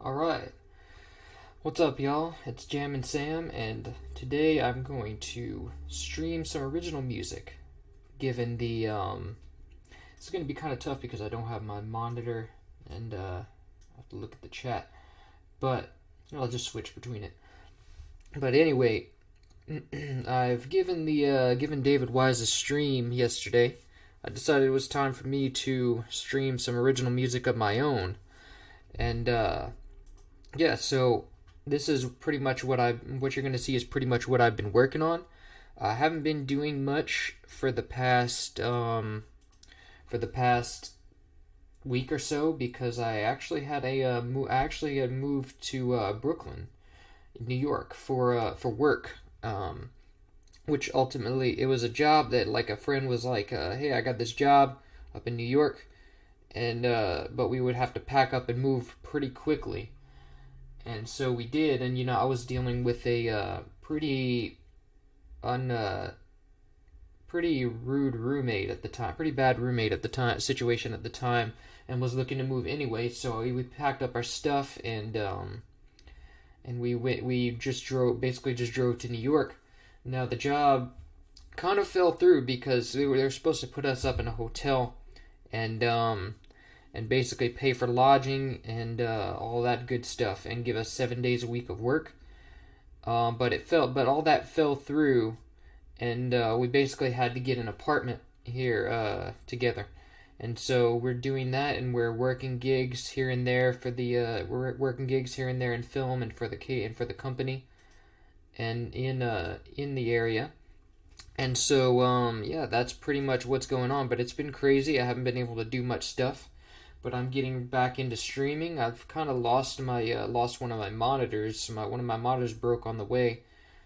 Alright, what's up, y'all? It's Jam and Sam, and today I'm going to stream some original music. Given it's going to be kind of tough because I don't have my monitor, and I have to look at the chat, but I'll just switch between it. But anyway, I've given David Wise a stream yesterday. I decided it was time for me to stream some original music of my own, and yeah, so this is pretty much what you're gonna see is pretty much what I've been working on. I haven't been doing much for the past week or so because I actually had moved to Brooklyn, New York for work. Which ultimately it was a job that like a friend was like, hey, I got this job up in New York, and but we would have to pack up and move pretty quickly. And so we did, and I was dealing with a pretty rude roommate at the time, pretty bad roommate at the time, situation at the time, and was looking to move anyway. So we packed up our stuff and we just drove to New York. Now the job kind of fell through because they were supposed to put us up in a hotel and basically pay for lodging and all that good stuff and give us 7 days a week of work. But all that fell through, and we basically had to get an apartment here together. And so we're doing that, and we're working gigs here and there for we're working gigs here and there in film and for the company, and in the area. And so yeah, that's pretty much what's going on. But it's been crazy. I haven't been able to do much stuff. But I'm getting back into streaming. I've kind of lost one of my monitors. One of my monitors broke on the way,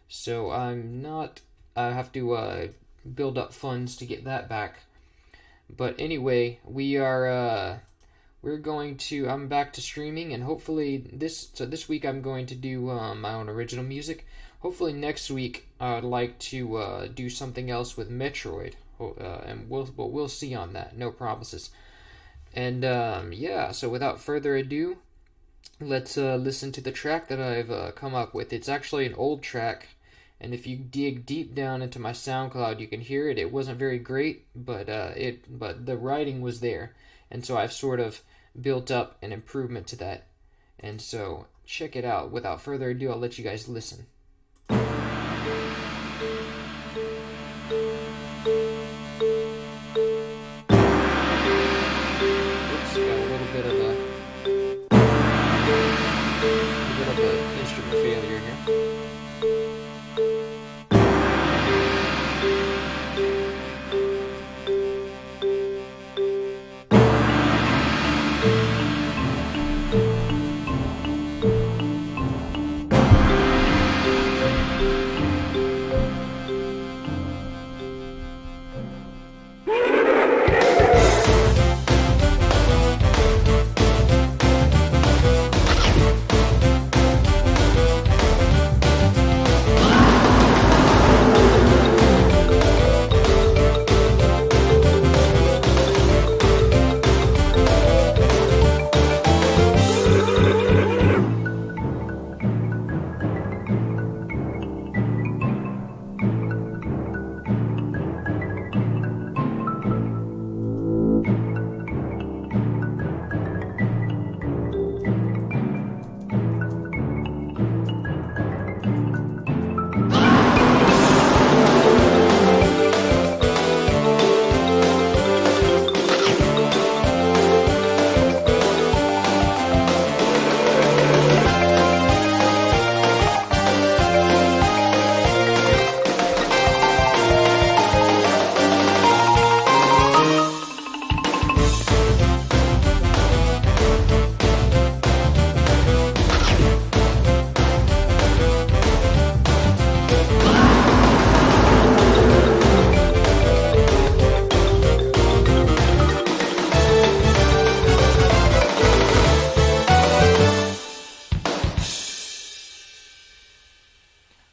so I have to build up funds to get that back. But anyway, I'm back to streaming, and hopefully this week I'm going to do my own original music. Hopefully next week I'd like to do something else with Metroid, and we'll see on that. No promises. And yeah, so without further ado, let's listen to the track that I've come up with. It's actually an old track, and if you dig deep down into my SoundCloud, you can hear it. It wasn't very great, but the writing was there, and so I've sort of built up an improvement to that. And so check it out. Without further ado, I'll let you guys listen. Instrument failure here.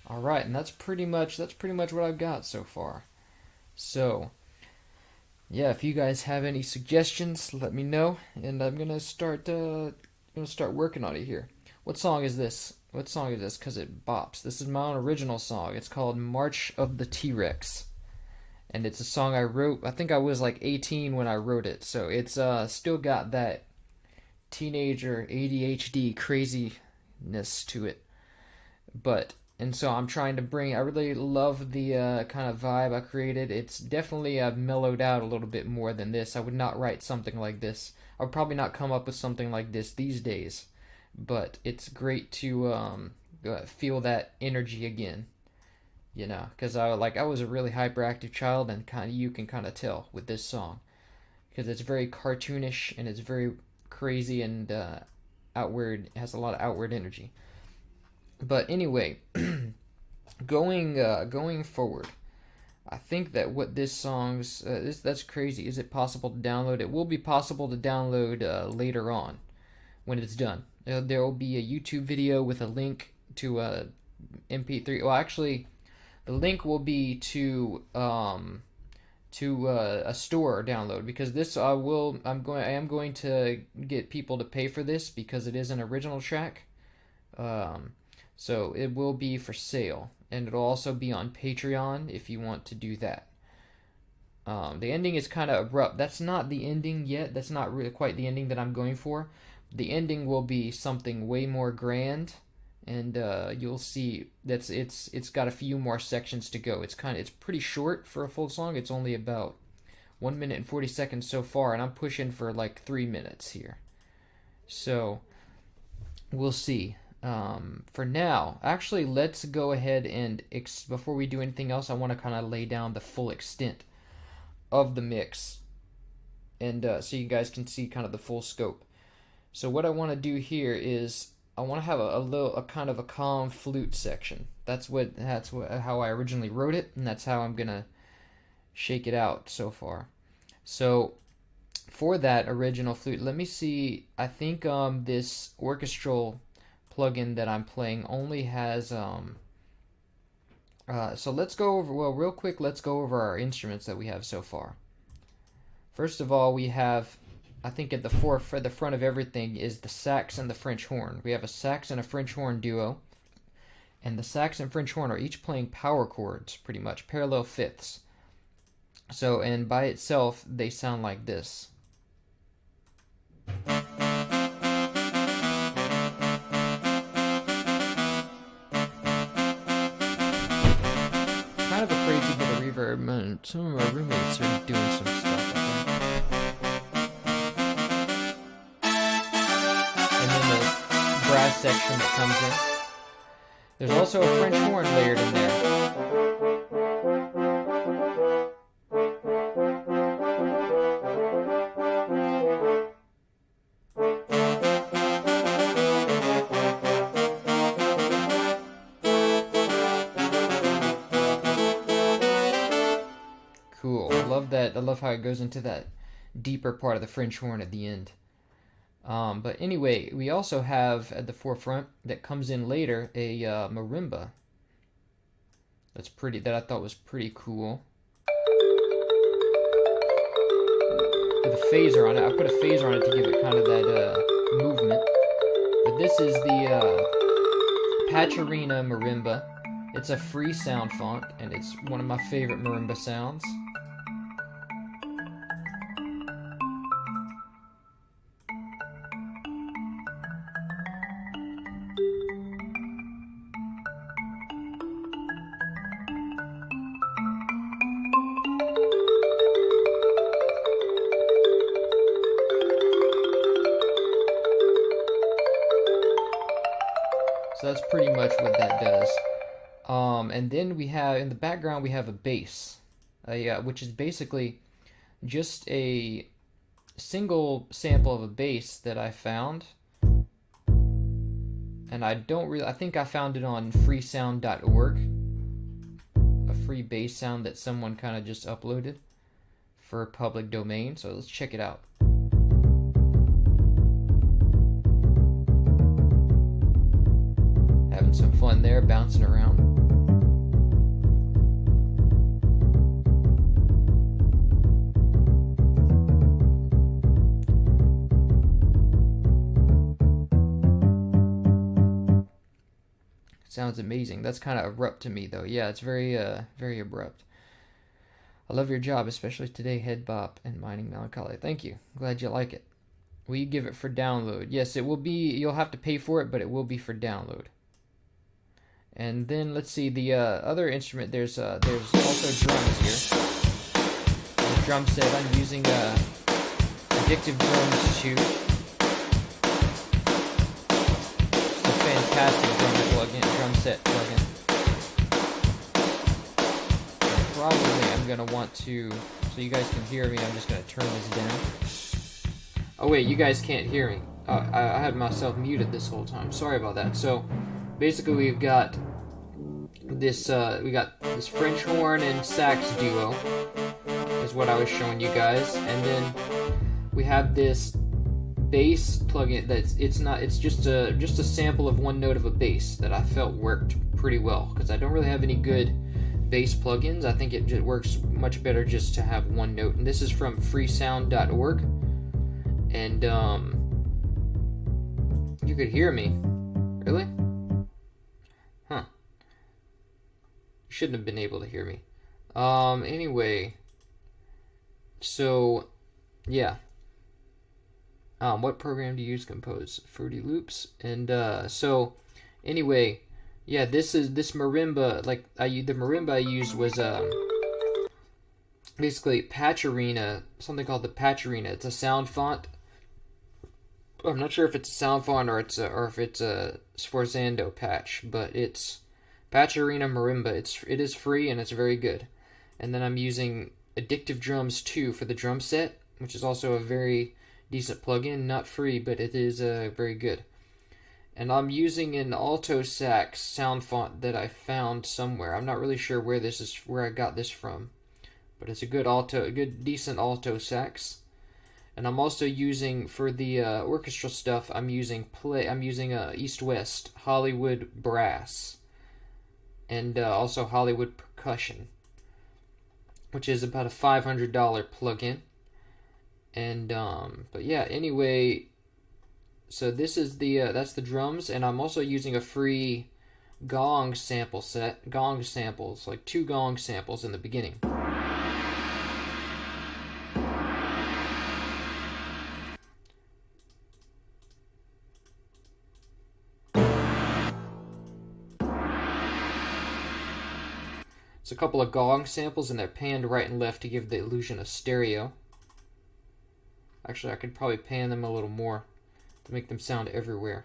Alright, and that's pretty much what I've got so far. So, yeah, if you guys have any suggestions, let me know, and I'm gonna start working on it here. What song is this? What song is this? Because it bops. This is my own original song. It's called March of the T-Rex. And it's a song I wrote. I think I was like 18 when I wrote it. So it's still got that teenager ADHD craziness to it. And so I'm trying to bring, I really love the kind of vibe I created. It's definitely mellowed out a little bit more than this. I would not write something like this. I would probably not come up with something like this these days. But it's great to feel that energy again, you know, because I was a really hyperactive child, and you can kind of tell with this song, because it's very cartoonish and it's very crazy and outward. It has a lot of outward energy. But anyway, going forward, I think that what this song's that's crazy. Is it possible to download? It will be possible to download later on when it's done. There will be a YouTube video with a link to a MP3. Well, actually, the link will be to a store download, because this I am going to get people to pay for this because it is an original track. So it will be for sale, and it'll also be on Patreon if you want to do that. The ending is kind of abrupt. That's not the ending yet. That's not really quite the ending that I'm going for. The ending will be something way more grand, and you'll see it's got a few more sections to go. It's pretty short for a full song. It's only about 1 minute and 40 seconds so far, and I'm pushing for like 3 minutes here. So we'll see. For now, actually, let's go ahead and before we do anything else, I want to kind of lay down the full extent of the mix, and so you guys can see kind of the full scope. So what I want to do here is I want to have a kind of a calm flute section. That's how I originally wrote it, and that's how I'm gonna shake it out so far. So for that original flute, let me see. I think this Orchestral plugin that I'm playing only has so let's go over, well, real quick, let's go over our instruments that we have so far. First of all, we have, I think at the front of everything is the sax and the French horn. We have a sax and a French horn duo, and the sax and French horn are each playing power chords, pretty much parallel fifths. So, and by itself, they sound like this. Kind of a crazy bit of reverb, and some of our roommates are doing some stuff. Brass section that comes in. There's also a French horn layered in there. Cool. I love that. I love how it goes into that deeper part of the French horn at the end. But anyway, we also have at the forefront, that comes in later, a marimba. That I thought was pretty cool. With a phaser on it. I put a phaser on it to give it kind of that movement. But this is the Pacharina marimba. It's a free sound font, and it's one of my favorite marimba sounds. So that's pretty much what that does. And then we have, in the background, we have a bass, which is basically just a single sample of a bass that I found. And I think I found it on freesound.org. A free bass sound that someone kind of just uploaded for public domain. So let's check it out. Having some fun there, bouncing around. Sounds amazing. That's kind of abrupt to me, though. Yeah, it's very abrupt. I love your job, especially today, head bop and mining melancholy. Thank you. Glad you like it. Will you give it for download? Yes, it will be. You'll have to pay for it, but it will be for download. And then let's see the other instrument. There's also drums here. The drum set. I'm using Addictive Drums 2. It's a fantastic drum set plugin. Probably I'm gonna want to, so you guys can hear me. I'm just gonna turn this down. Oh wait, you guys can't hear me. I had myself muted this whole time. Sorry about that. So basically, we got this French horn and sax duo is what I was showing you guys, and then we have this bass plugin it's just a sample of one note of a bass that I felt worked pretty well, because I don't really have any good bass plugins. I think it just works much better just to have one note. And this is from freesound.org, and you could hear me. Really? Huh. You shouldn't have been able to hear me. Anyway, so yeah. What program do you use to compose? Fruity Loops. And so anyway, yeah, this marimba, like the marimba I used was basically Patcherina, something called the Patcherina. It's a sound font. I'm not sure if it's a sound font or if it's a Sforzando patch, but it's Patcherina Marimba. It is free and it's very good. And then I'm using Addictive Drums 2 for the drum set, which is also a very decent plugin. Not free, but it is very good. And I'm using an alto sax sound font that I found somewhere. I'm not really sure where I got this from, but it's a good decent alto sax. And I'm also using, for the orchestral stuff, I'm using East West Hollywood Brass, and also Hollywood Percussion, which is about a $500 plugin. And but yeah, anyway, so this is that's the drums, and I'm also using a free gong samples, like 2 gong samples in the beginning. It's a couple of gong samples, and they're panned right and left to give the illusion of stereo. Actually, I could probably pan them a little more to make them sound everywhere.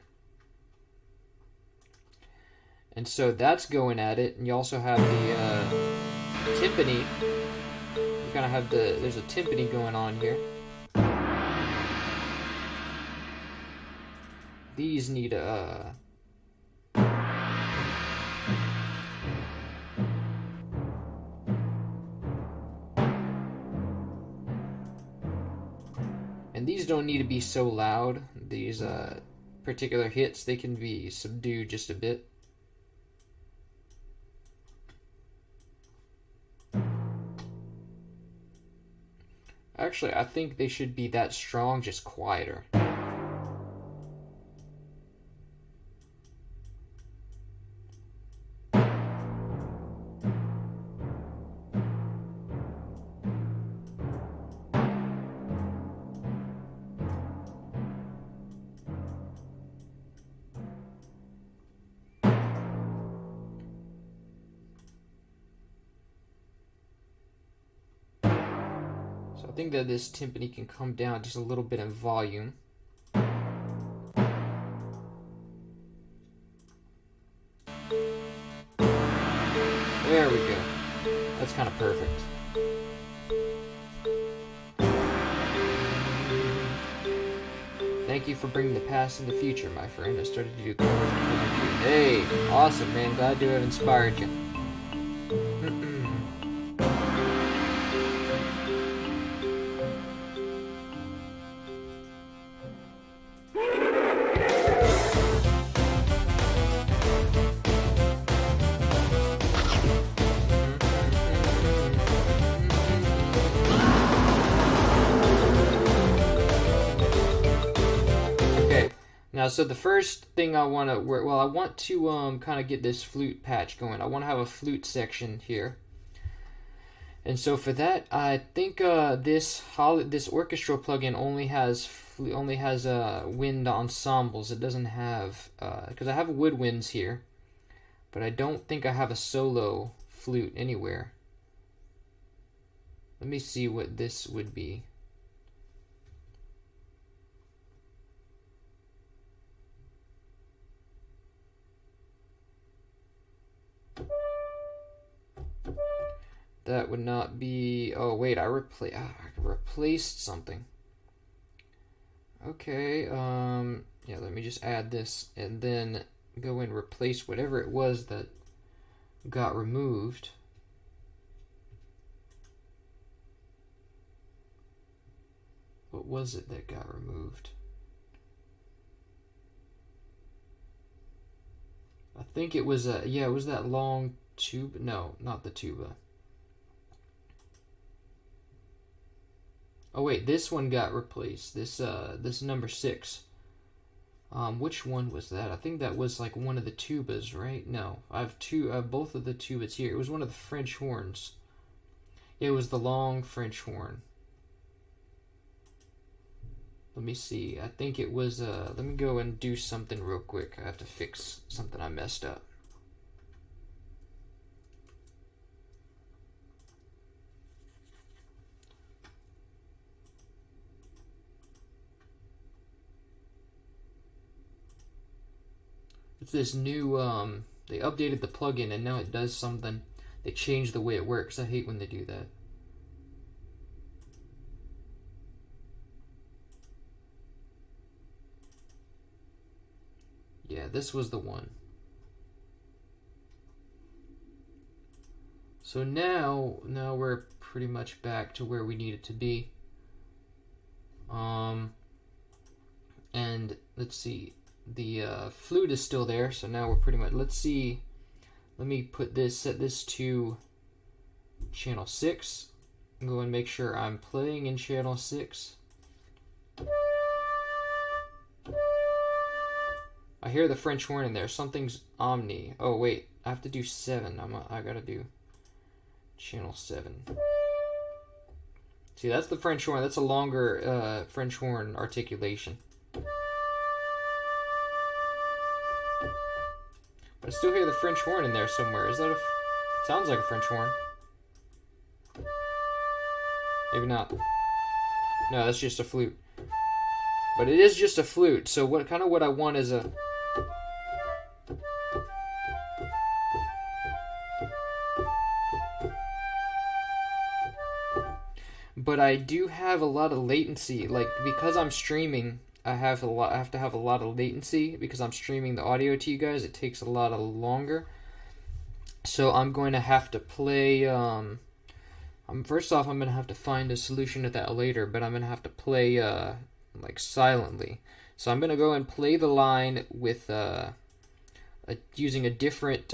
And so that's going at it. And you also have the timpani. You kind of have there's a timpani going on here. These need a... And these don't need to be so loud. These particular hits, they can be subdued just a bit. Actually, I think they should be that strong, just quieter. I think that this timpani can come down just a little bit in volume. There we go. That's kind of perfect. Thank you for bringing the past into the future, my friend. I started to do chords. Hey, awesome, man. Glad to have inspired you. Now, so the first thing I want to, well, I want to kind of get this flute patch going. I want to have a flute section here. And so for that, I think this orchestral plugin only has wind ensembles. It doesn't have because I have woodwinds here, but I don't think I have a solo flute anywhere. Let me see what this would be. That would not be. Oh wait, I replaced something. Okay. Yeah. Let me just add this and then go and replace whatever it was that got removed. What was it that got removed? I think it was yeah, it was that long tube. No, not the tuba. Oh wait, this one got replaced. This number 6. Which one was that? I think that was like one of the tubas, right? No, I have both of the tubas here. It was one of the French horns. It was the long French horn. Let me see. I think it was let me go and do something real quick. I have to fix something I messed up. It's this new they updated the plugin and now it does something. They changed the way it works. I hate when they do that. Yeah, this was the one. So now we're pretty much back to where we need it to be. And let's see. The flute is still there, so now we're pretty much. Let's see. Let me set this to channel 6. Go and make sure I'm playing in channel 6. I hear the French horn in there. Something's omni. Oh wait, I have to do 7. I gotta do channel 7. See, that's the French horn. That's a longer French horn articulation. But I still hear the French horn in there somewhere. Is that sounds like a French horn. Maybe not. No, that's just a flute. But it is just a flute. So what I want is a. But I do have a lot of latency, like because I'm streaming. I have to have a lot of latency because I'm streaming the audio to you guys. It takes a lot longer. So I'm going to have to play. First off, I'm going to have to find a solution to that later. But I'm going to have to play like silently. So I'm going to go and play the line with using a different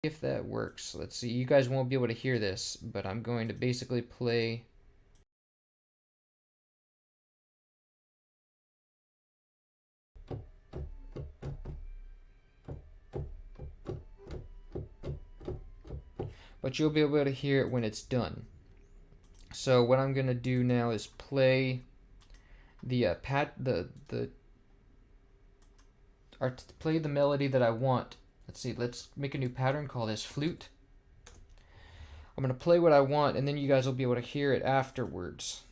if that works. Let's see. You guys won't be able to hear this, but I'm going to basically play. But you'll be able to hear it when it's done. So what I'm going to do now is play the play the melody that I want. Let's see, let's make a new pattern, call this flute. I'm going to play what I want, and then you guys will be able to hear it afterwards.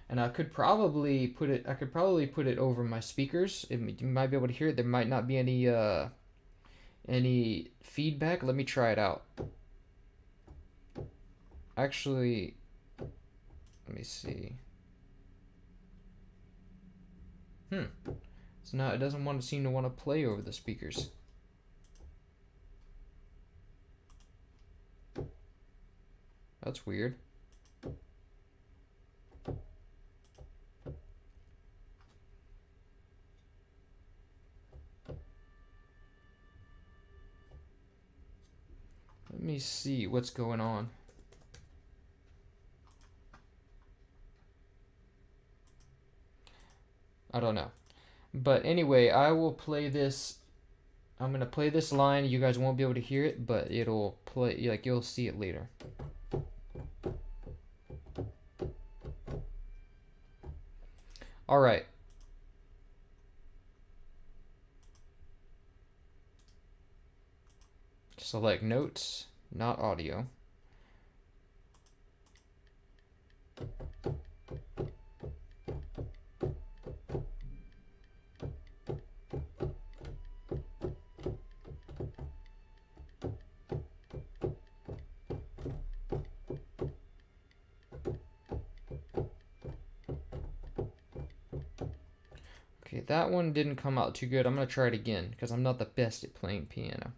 And I could probably put it over my speakers. You might be able to hear it. There might not be any feedback. Let me try it out. Actually, let me see. It's not. It doesn't seem to want to play over the speakers. That's weird. me see what's going on. I don't know. But anyway, I will play this. I'm going to play this line. You guys won't be able to hear it, but it'll play, like, you'll see it later. All right. Select notes, not audio. Okay, that one didn't come out too good. I'm going to try it again because I'm not the best at playing piano.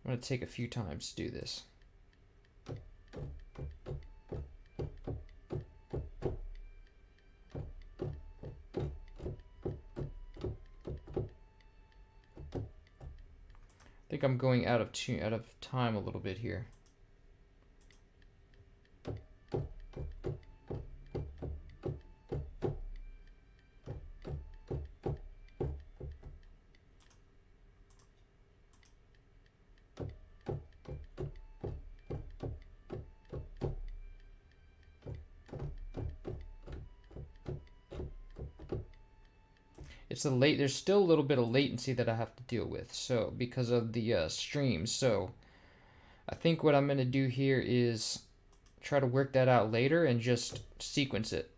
I'm going to take a few times to do this. I think I'm going out of time a little bit here. It's there's still a little bit of latency that I have to deal with, so because of the stream. So I think what I'm going to do here is try to work that out later and just sequence it.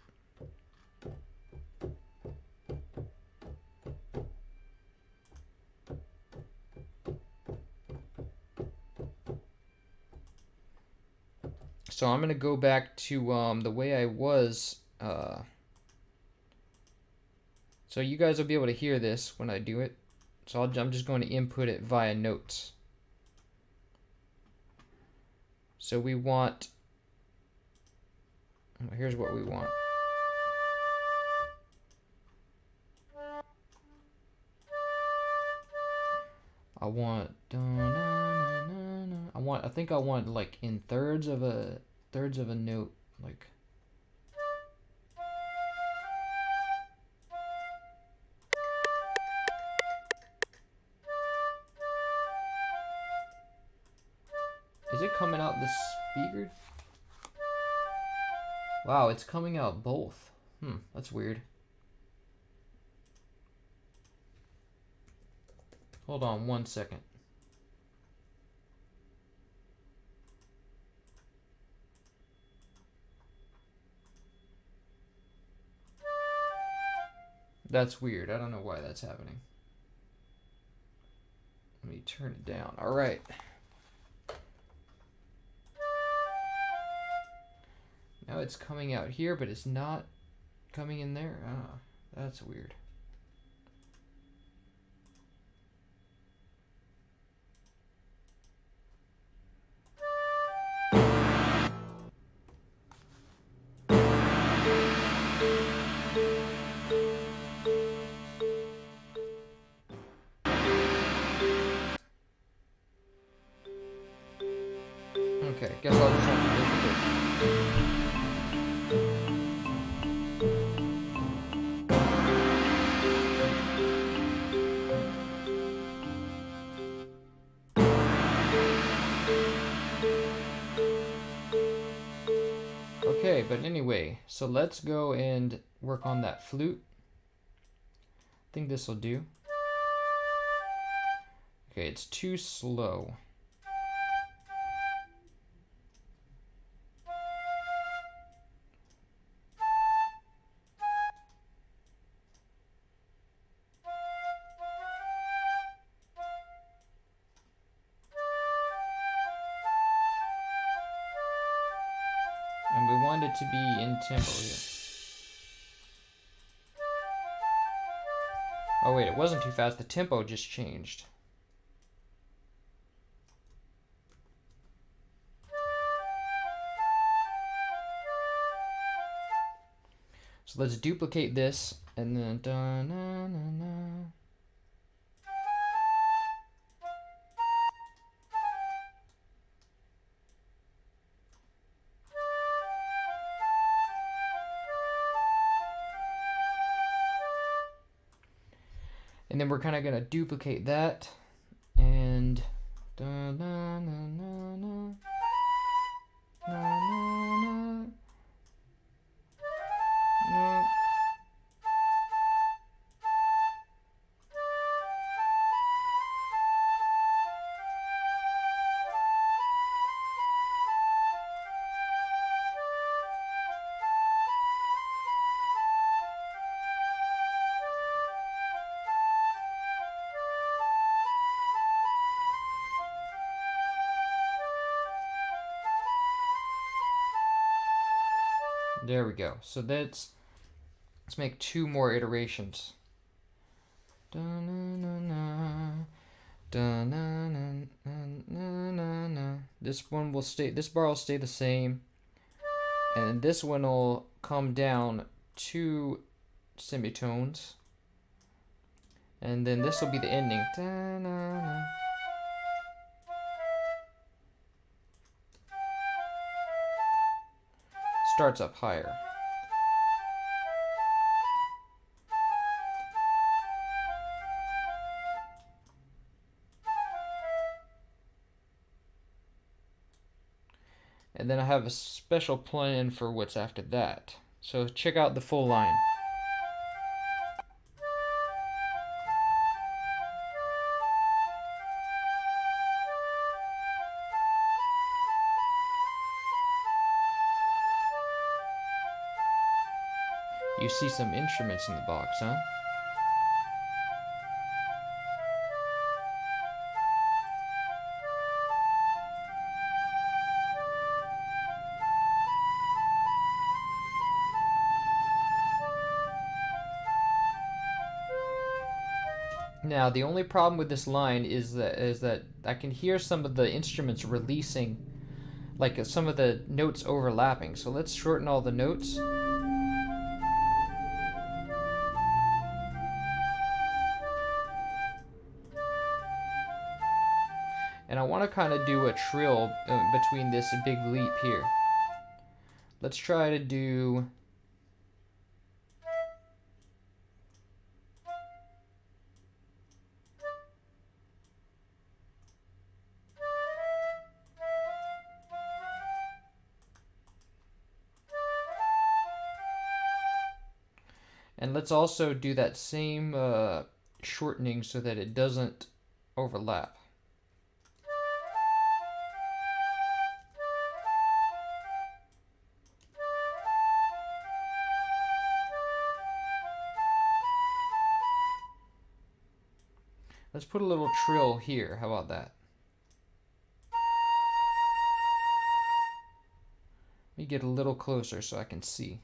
So I'm going to go back to the way I was. So you guys will be able to hear this when I do it. So I'm just going to input it via notes. So we want, here's what we want. I think I want like in thirds of a note, like. Is it coming out the speaker? Wow, it's coming out both. That's weird. Hold on 1 second. That's weird. I don't know why that's happening. Let me turn it down. All right. Now it's coming out here, but it's not coming in there. Ah, that's weird. Okay, guess I'll just have to live with it. Okay, but anyway, so let's go and work on that flute. I think this will do. Okay, it's too slow. And we want it to be in tempo here. Oh wait, it wasn't too fast. The tempo just changed. So let's duplicate this, and then da na na na. And then we're kind of gonna duplicate that, and da na na na na na na na. There we go. So let's make 2 more iterations. Da na na na, da na na na na na. This one will stay. This bar will stay the same, and this one will come down 2 semitones, and then this will be the ending. Da na na. Starts up higher. And then I have a special plan for what's after that. So check out the full line. You see some instruments in the box, huh? Now, the only problem with this line is that I can hear some of the instruments releasing, like some of the notes overlapping. So let's shorten all the notes. And I want to kind of do a trill between this big leap here. Let's try to do... And let's also do that same shortening so that it doesn't overlap. Let's put a little trill here. How about that? Let me get a little closer so I can see.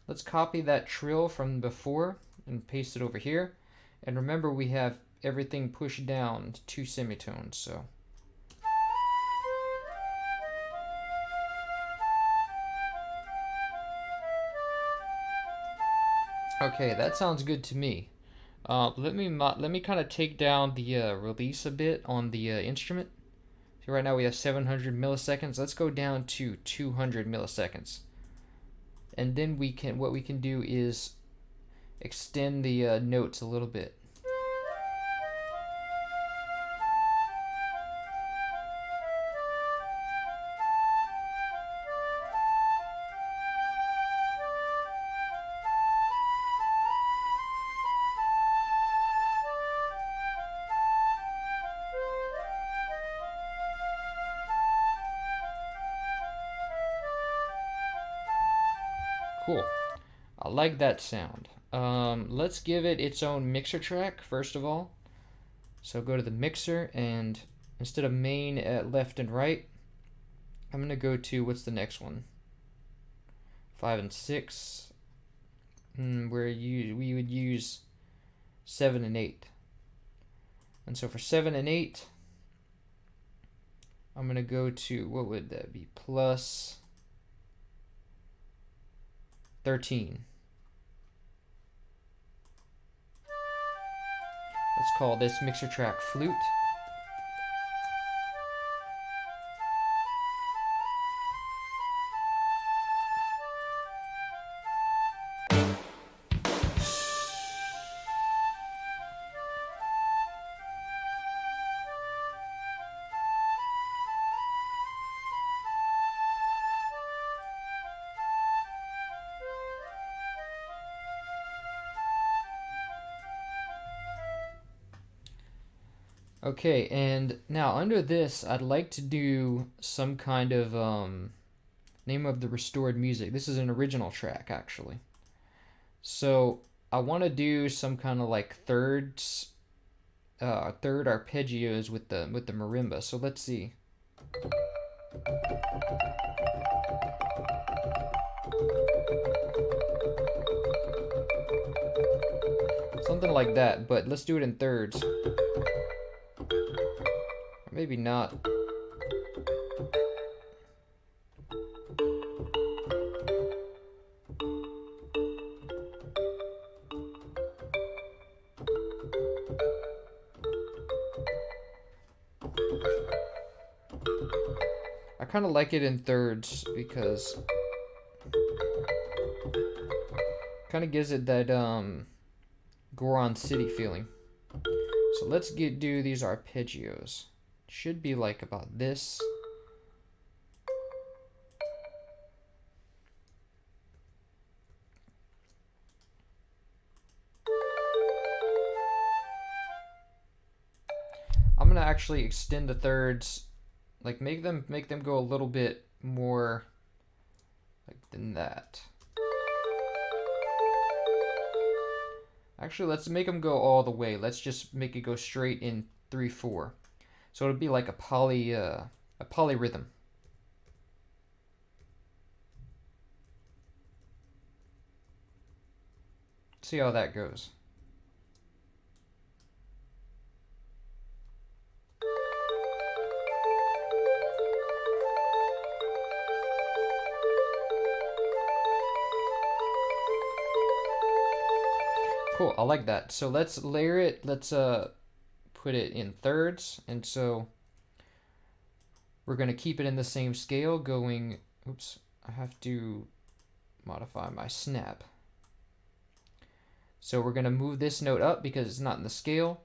Let's copy that trill from before and paste it over here. And remember, we have everything pushed down 2 semitones, so. Okay, that sounds good to me. Let me kind of take down the release a bit on the instrument. So right now we have 700 milliseconds. Let's go down to 200 milliseconds. And then what we can do is extend the notes a little bit. Cool. I like that sound. Let's give it its own mixer track first of all. So go to the mixer, and instead of main at left and right, I'm gonna go to, what's the next one? 5 and 6. We would use 7 and 8. And so for 7 and 8, I'm gonna go to, what would that be? Plus 13. Let's call this mixer track flute. Okay, and now under this, I'd like to do some kind of name of the restored music. This is an original track, actually. So I want to do some kind of like third arpeggios with the marimba. So let's see. Something like that, but let's do it in thirds. Or maybe not. I kind of like it in thirds because kind of gives it that Goron City feeling. So let's do these arpeggios. Should be like about this. I'm gonna actually extend the thirds, like make them go a little bit more like than that. Actually, let's make them go all the way. Let's just make it go straight in 3/4. So it'll be like a polyrhythm. See how that goes. Cool, I like that. So let's layer it. Let's put it in thirds, and so we're gonna keep it in the same scale going. Oops, I have to modify my snap. So we're gonna move this note up because it's not in the scale,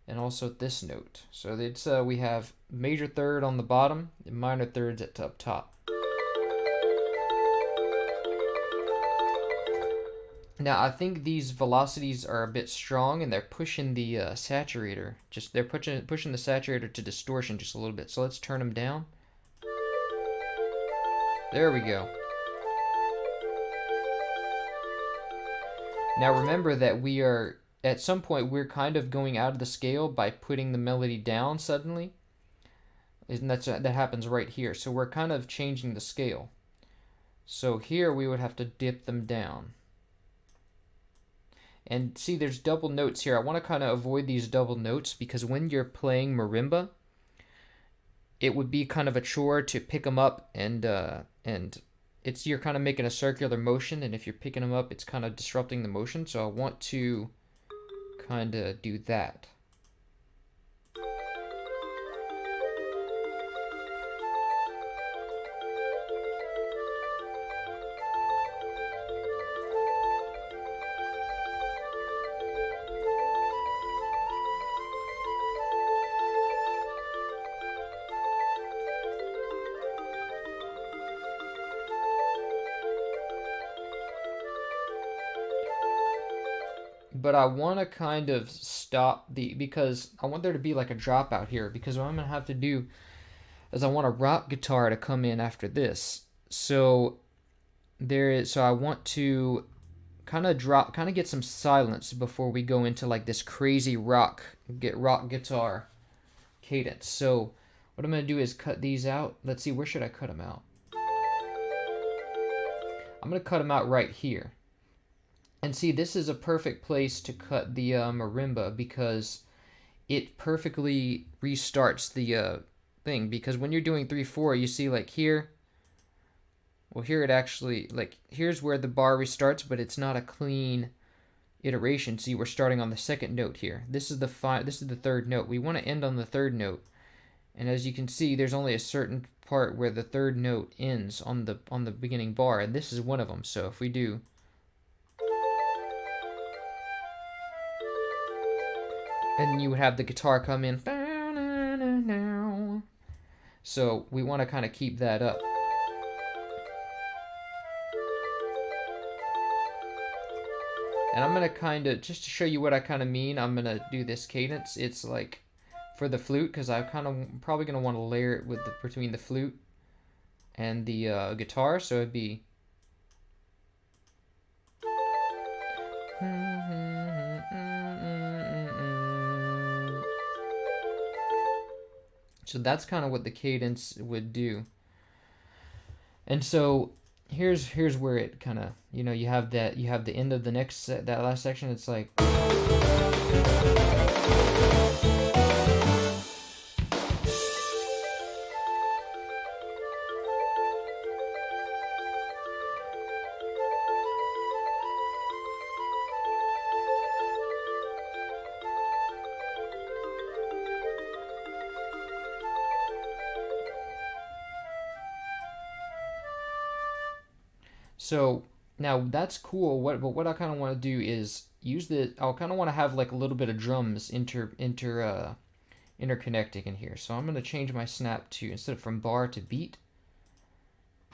and also this note. So it's we have major third on the bottom and minor thirds at up top. Now I think these velocities are a bit strong, and they're pushing the saturator. They're pushing the saturator to distortion just a little bit. So let's turn them down. There we go. Now remember that we are at some point we're kind of going out of the scale by putting the melody down suddenly. And that happens right here. So we're kind of changing the scale. So here we would have to dip them down. And see, there's double notes here. I want to kind of avoid these double notes because when you're playing marimba, it would be kind of a chore to pick them up, and you're kind of making a circular motion, and if you're picking them up, it's kind of disrupting the motion. So I want to kind of do that. But I want to kind of stop because I want there to be like a dropout here, because what I'm going to have to do is I want a rock guitar to come in after this. So I want to kind of get some silence before we go into like this crazy rock guitar cadence. So what I'm going to do is cut these out. Let's see, where should I cut them out? I'm going to cut them out right here. And see, this is a perfect place to cut the marimba because it perfectly restarts the thing. Because when you're doing 3/4, you see like here, well, here it actually, like, here's where the bar restarts, but it's not a clean iteration. See, we're starting on the second note here. This is the third note. We want to end on the third note. And as you can see, there's only a certain part where the third note ends on the beginning bar, and this is one of them. So if we do, and you would have the guitar come in. So we want to kind of keep that up. And I'm going to kind of, just to show you what I kind of mean, I'm going to do this cadence. It's like for the flute, because I'm probably going to want to layer it with between the flute and the guitar. So it'd be... So that's kind of what the cadence would do. And so here's where it kind of, you know, you have the end of the next that last section. It's like, so now that's cool. But what I kind of want to do is use I kind of want to have like a little bit of drums interconnecting in here. So I'm going to change my snap to, instead of from bar to beat,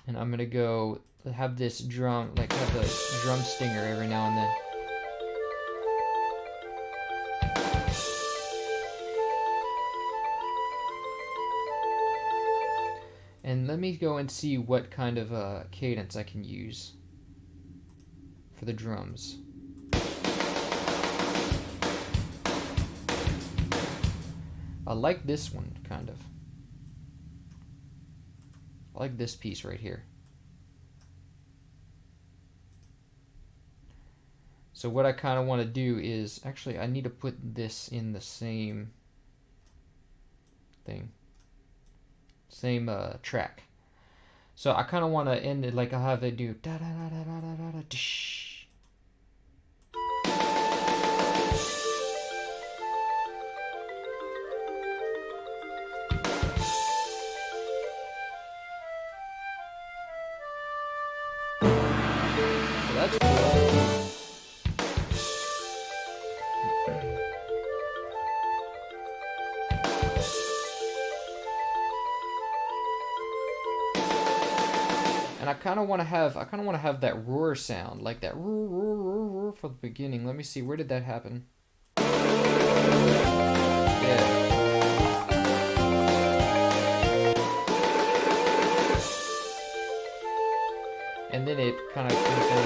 and I'm going to go have this drum, like have a drum stinger every now and then. And let me go and see what kind of cadence I can use for the drums. I like this one, kind of. I like this piece right here. So what I kind of want to do is, actually I need to put this in the same thing. Same track. So I kind of want to end it like I have it do da da da da da da da dish. So that's cool. And I kind of want to have that roar sound, like that roar, roar, roar, roar for the beginning. Let me see, where did that happen? Yeah. And then it kind of comes down.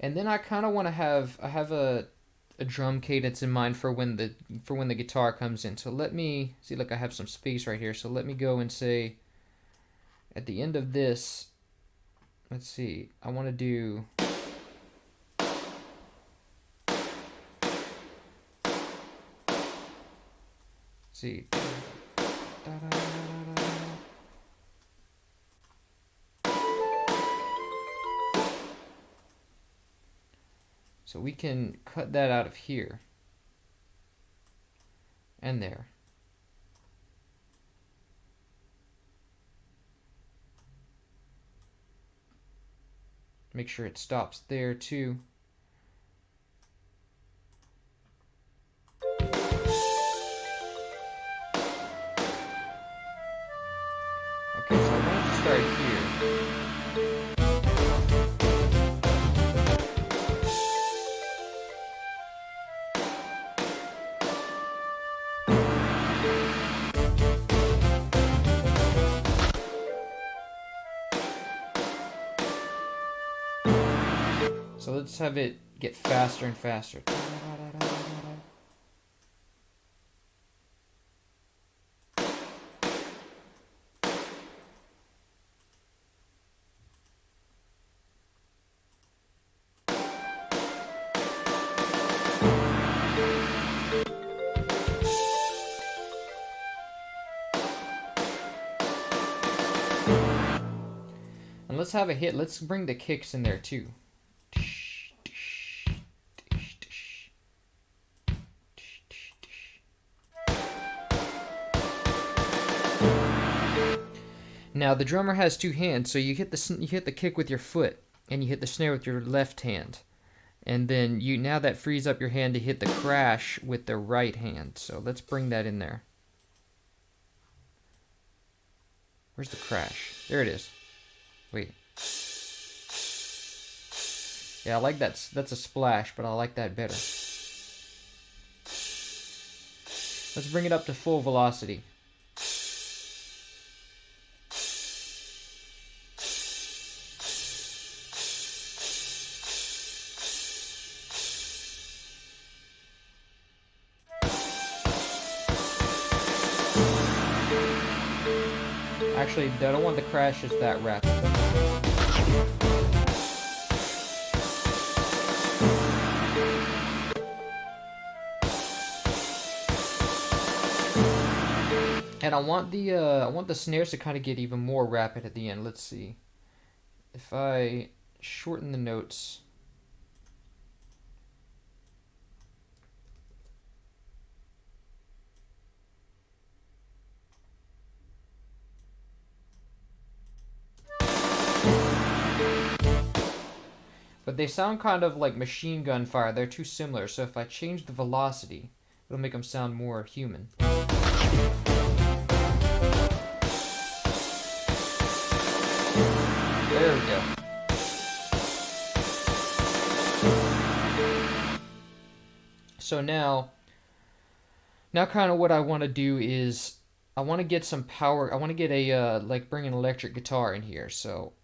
And then I kind of want to have a drum cadence in mind for when the guitar comes in. So let me see, look, I have some space right here. So let me go and say, at the end of this, let's see, I want to do, let's see, so we can cut that out of here and there. Make sure it stops there too. Okay, so I'm going to start here. So let's have it get faster and faster. And let's have a hit. Let's bring the kicks in there too. Now the drummer has two hands, so you hit the kick with your foot, and you hit the snare with your left hand, and then now that frees up your hand to hit the crash with the right hand. So let's bring that in there. Where's the crash? There it is. Wait. Yeah, I like that. That's a splash, but I like that better. Let's bring it up to full velocity. Actually, I don't want the crashes that rapid. And I want the snares to kind of get even more rapid at the end. Let's see. If I shorten the notes. But they sound kind of like machine gun fire. They're too similar. So if I change the velocity, it'll make them sound more human. There we go. So now kind of what I want to do is I want to get some power. I want to get a like bring an electric guitar in here. So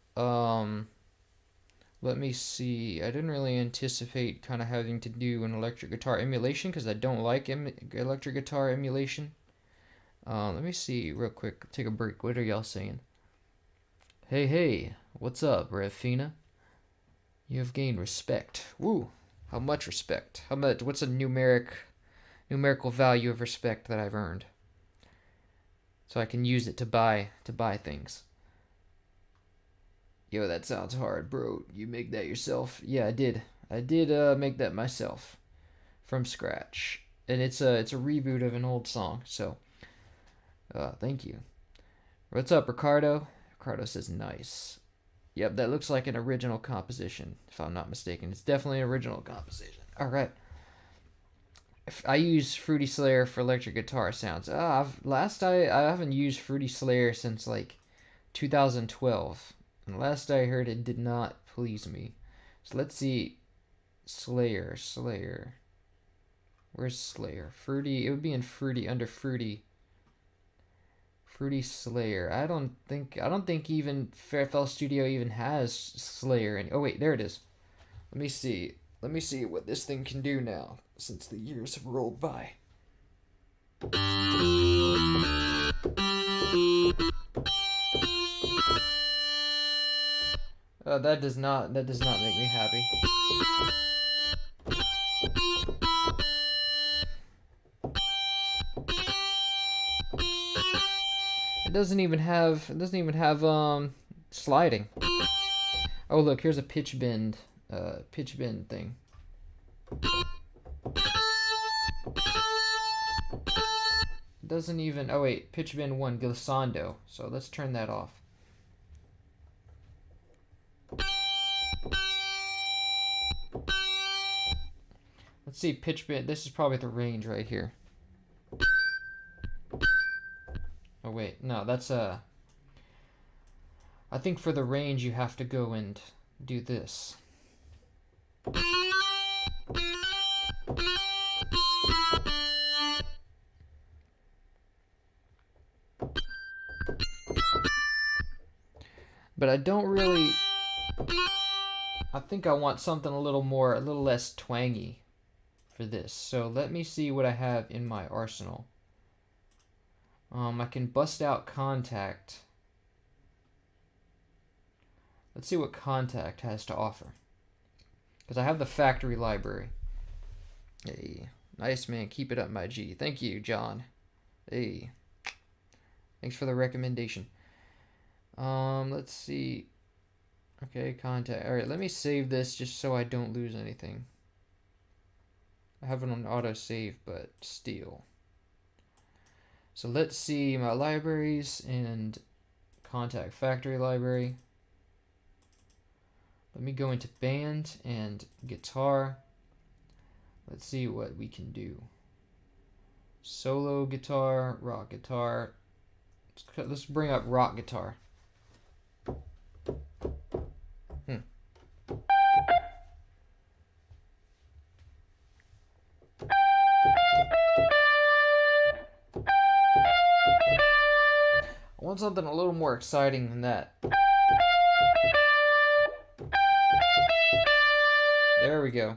let me see. I didn't really anticipate kind of having to do an electric guitar emulation because I don't like electric guitar emulation. Let me see real quick. Take a break. What are y'all saying? Hey, what's up, Revfina? You have gained respect. Woo! How much respect? How much? What's a numerical value of respect that I've earned? So I can use it to buy things. Yo, that sounds hard, bro. You make that yourself? Yeah, I did. I did make that myself from scratch, and it's a reboot of an old song. So, thank you. What's up, Ricardo? Ricardo says nice. Yep, that looks like an original composition, if I'm not mistaken. It's definitely an original composition. All right. I use Fruity Slayer for electric guitar sounds. I haven't used Fruity Slayer since like 2012. And last I heard, it did not please me. So let's see. Slayer. Where's Slayer? Fruity. It would be in Fruity, under Fruity. Fruity Slayer. I don't think even Fairfell Studio even has Slayer. Oh wait, there it is. Let me see what this thing can do now, since the years have rolled by. That does not make me happy. It doesn't even have sliding. Oh look, here's a pitch bend thing. It doesn't even. Oh wait, pitch bend 1 glissando. So let's turn that off. Let's see, pitch bend. This is probably the range right here. Oh wait, no, that's I think for the range you have to go and do this. But I don't really I think I want something a little less twangy for this. So let me see what I have in my arsenal. I can bust out Contact. Let's see what Contact has to offer. Because I have the factory library. Hey, nice man, keep it up, my G. Thank you, John. Hey, thanks for the recommendation. Let's see. Okay, Contact. All right, let me save this just so I don't lose anything. I have it on auto save, but still. So let's see my libraries and Contact factory library. Let me go into band and guitar. Let's see what we can do. Solo guitar, rock guitar. Let's bring up rock guitar. I want something a little more exciting than that. There we go.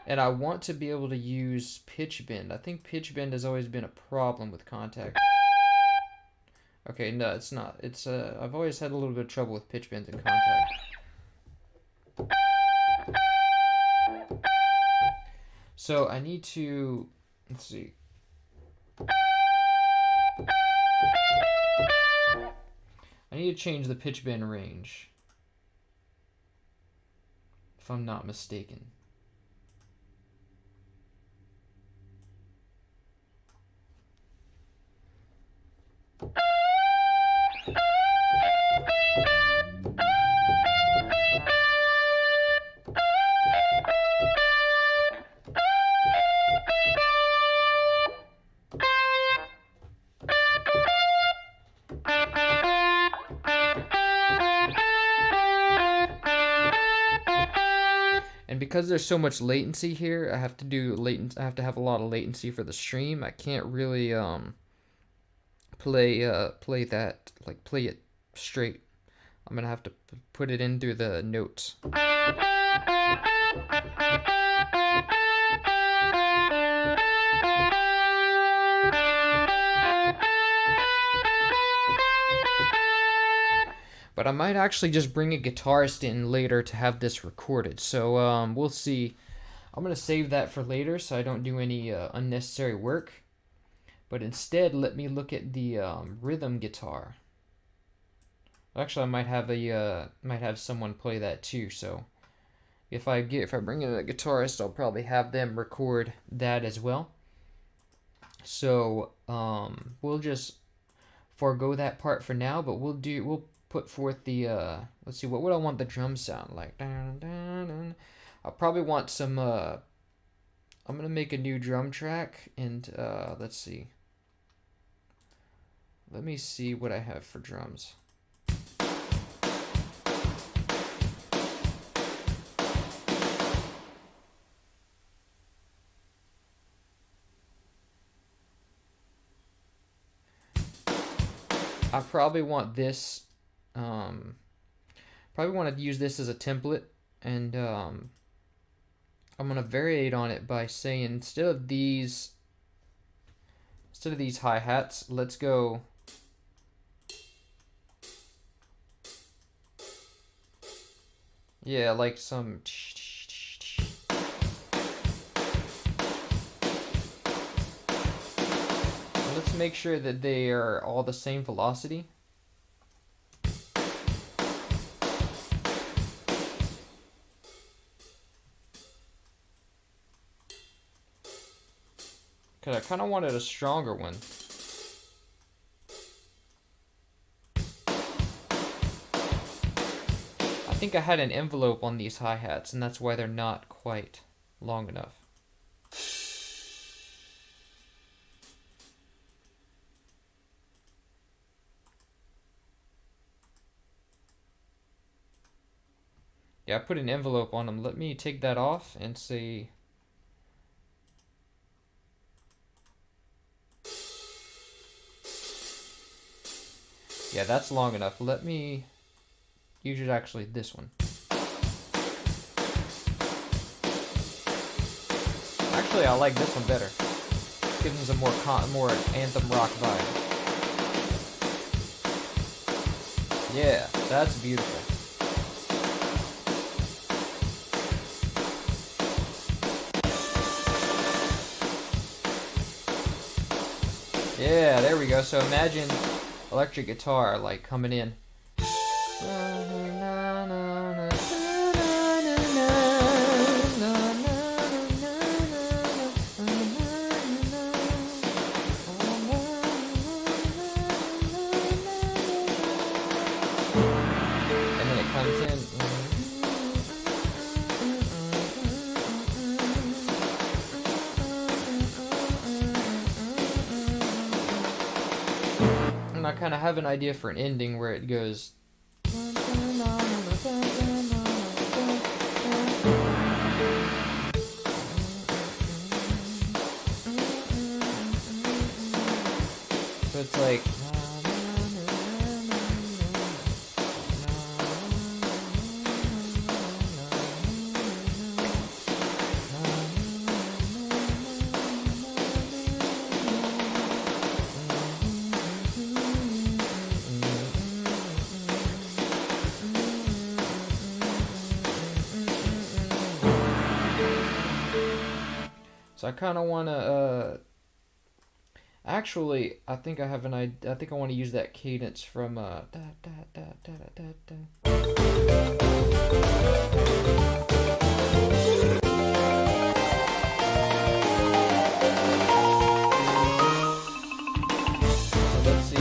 And I want to be able to use pitch bend. I think pitch bend has always been a problem with Contact. Okay, no, it's not. It's I've always had a little bit of trouble with pitch bends in Contact. So I need to, let's see. I need to change the pitch bend range, if I'm not mistaken. And because there's so much latency here, I have to have a lot of latency for the stream. I can't really play it straight. I'm gonna have to put it in through the notes. But I might actually just bring a guitarist in later to have this recorded. So we'll see. I'm going to save that for later so I don't do any unnecessary work. But instead, let me look at the rhythm guitar. Actually, I might have someone play that too. So if I bring in a guitarist, I'll probably have them record that as well. So we'll just forego that part for now, but we'll put forth the let's see, what would I want the drums sound like? I'll probably want some I'm gonna make a new drum track, and let's see, let me see what I have for drums. I probably want this. Probably want to use this as a template, and I'm gonna variate on it by saying instead of these hi-hats, let's go. Yeah, like some. Let's make sure that they are all the same velocity. Because I kind of wanted a stronger one. I think I had an envelope on these hi-hats, and that's why they're not quite long enough. Yeah, I put an envelope on them. Let me take that off and see. Yeah, that's long enough. Let me use it actually this one. Actually, I like this one better. Gives us a more anthem rock vibe. Yeah, that's beautiful. Yeah, there we go. So imagine electric guitar like coming in. And then it comes in. And I kind of have an idea for an ending where it goes. So it's like. So I kind of want to, actually, I think I have an idea. I think I want to use that cadence from, So let's see.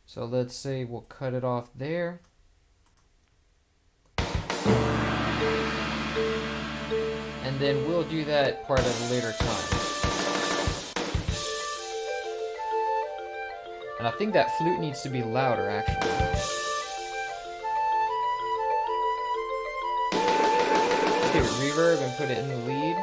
So let's say we'll cut it off there. And then we'll do that part at a later time. And I think that flute needs to be louder, actually. Okay, reverb and put it in the lead.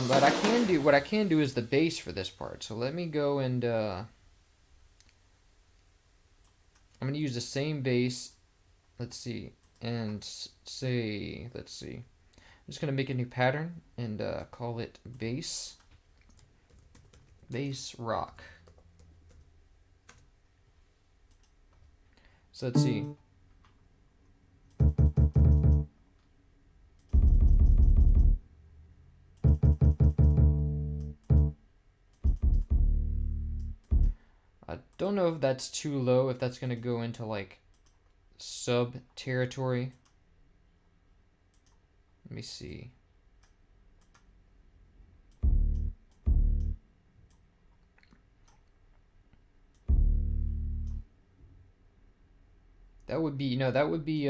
But what I can do is the bass for this part. So let me go and, I'm going to use the same bass, let's see, and say, let's see. I'm just going to make a new pattern and call it bass rock. So let's see. I don't know if that's too low, if that's going to go into like sub territory. Let me see. That would be, no, that would be,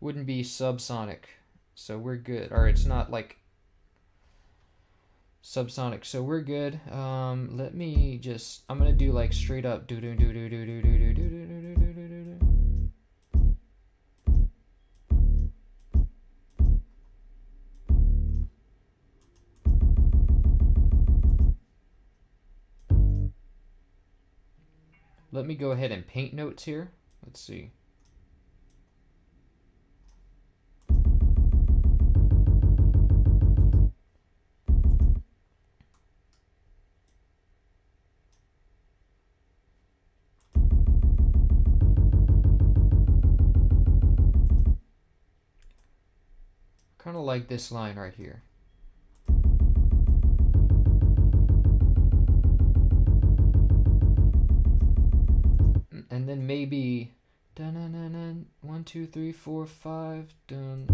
wouldn't be subsonic. So we're good. Or it's not like subsonic, so we're good. Let me just, I'm gonna do like straight up do do do do do do do do do do do do do do. Let me go ahead and paint notes here. Let's see. Kind of like this line right here. then maybe dun dun dun dun 1 2 3 4 5 dun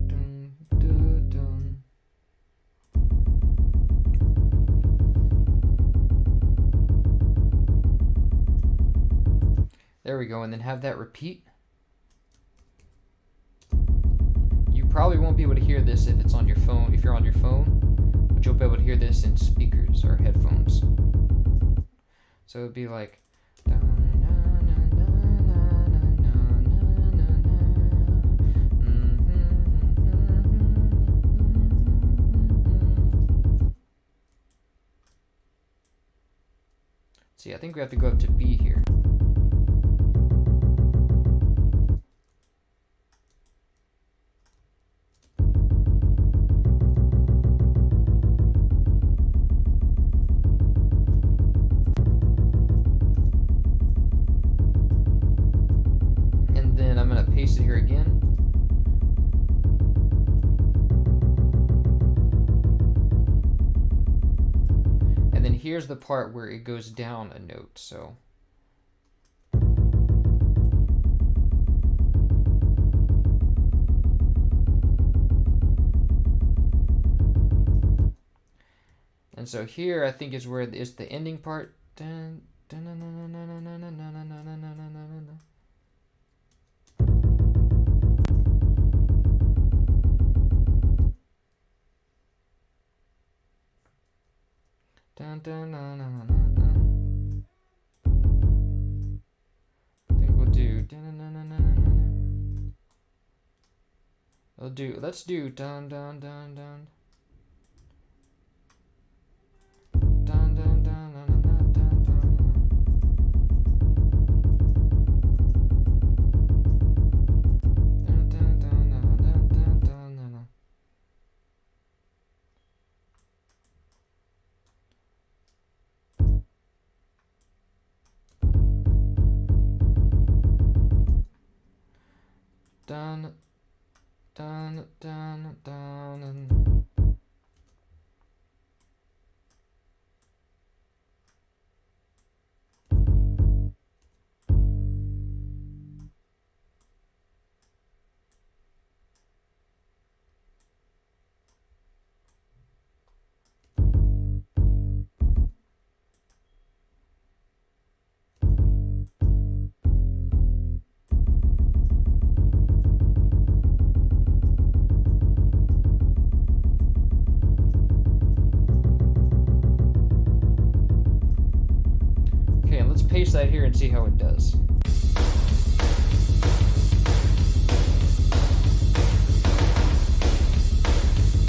dun dun dun. There we go, and then have that repeat. You probably won't be able to hear this if it's on your phone, if you're on your phone, but you'll be able to hear this in speakers or headphones. So it'd be like see, I think we have to go up to B here. And then I'm going to paste it here again. And then here's the part where it goes down a note, so. And so here I think is where it's the ending part. Dun, dun, dun, dun, dun, dun, dun, dun, dun, dun, dun, dun, dun, dun. Dun, dun, dun, dun, dun, dun. I think we'll do dun, dun, dun, dun, dun, dun. Let's do dun dun dun dun. Dun dun dun dun dun dun dun. Dun dun dun dun dun dun dun dun. Dun dun dun dun. Paste that here and see how it does.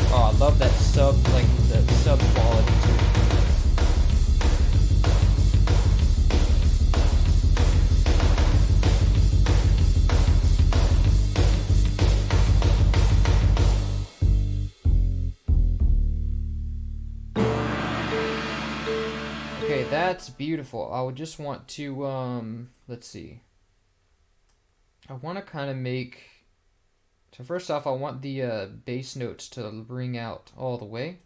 Oh, I love that sub, like the sub quality too. Okay, that's beautiful. I would just want to, let's see. I want to kind of make, so first off, I want the bass notes to ring out all the way.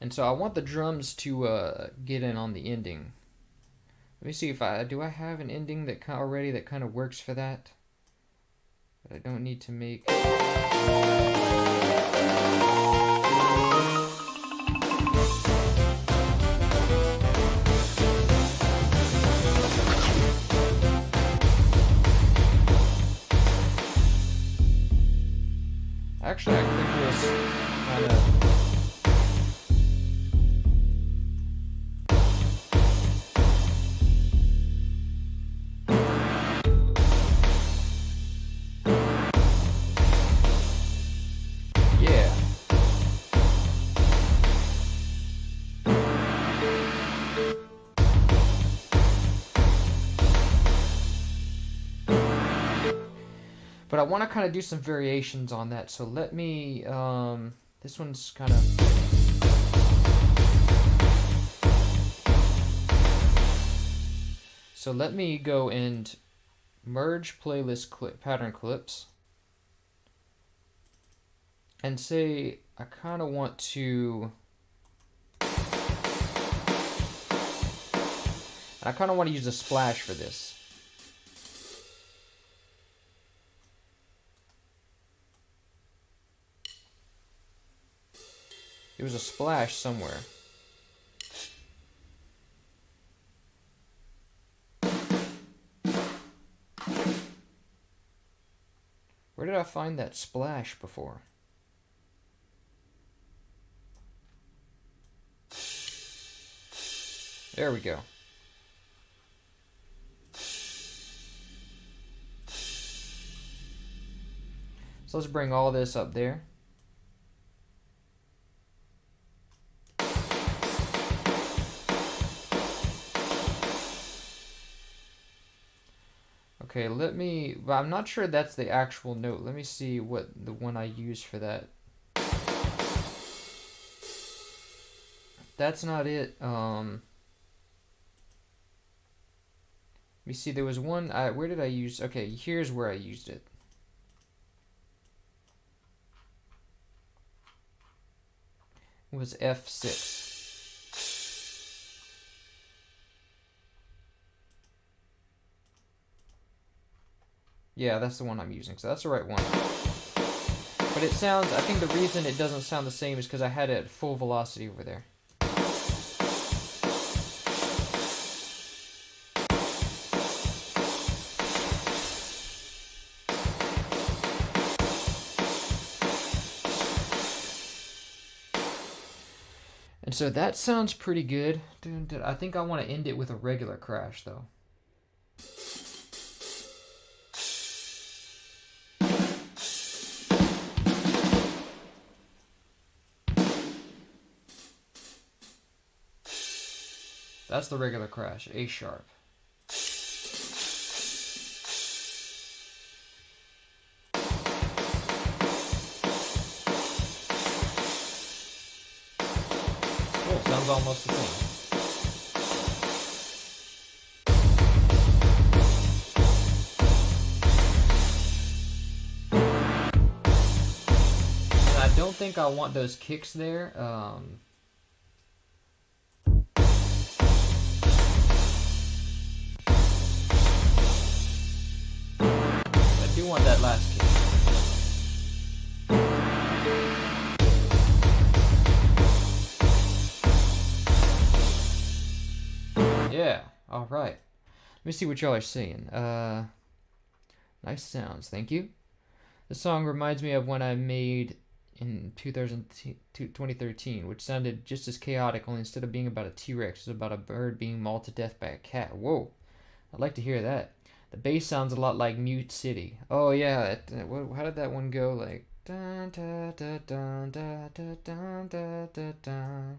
And so I want the drums to get in on the ending. Let me see if do I have an ending that already that kind of works for that? But I don't need to make. Actually, I think this kind of. But I want to kind of do some variations on that. So let me, this one's kind of. So let me go and merge playlist clip pattern clips, and say I kind of want to. I kind of want to use a splash for this. There was a splash somewhere. Where did I find that splash before? There we go. So let's bring all this up there. Okay, well, I'm not sure that's the actual note. Let me see what the one I use for that. That's not it. Let me see, there was one, where did I use, okay, here's where I used it. It was F6. Yeah, that's the one I'm using, so that's the right one. But it sounds, I think the reason it doesn't sound the same is because I had it at full velocity over there. And so that sounds pretty good. I think I want to end it with a regular crash, though. That's the regular crash, A sharp. Oh, sounds almost the same. And I don't think I want those kicks there. I do want that last kick. Yeah, alright. Let me see what y'all are saying. Nice sounds, thank you. The song reminds me of one I made in 2013, which sounded just as chaotic, only instead of being about a T-Rex, it was about a bird being mauled to death by a cat. Whoa, I'd like to hear that. The bass sounds a lot like Mute City. Oh yeah, how did that one go? Like dun dun dun dun dun dun dun dun dun.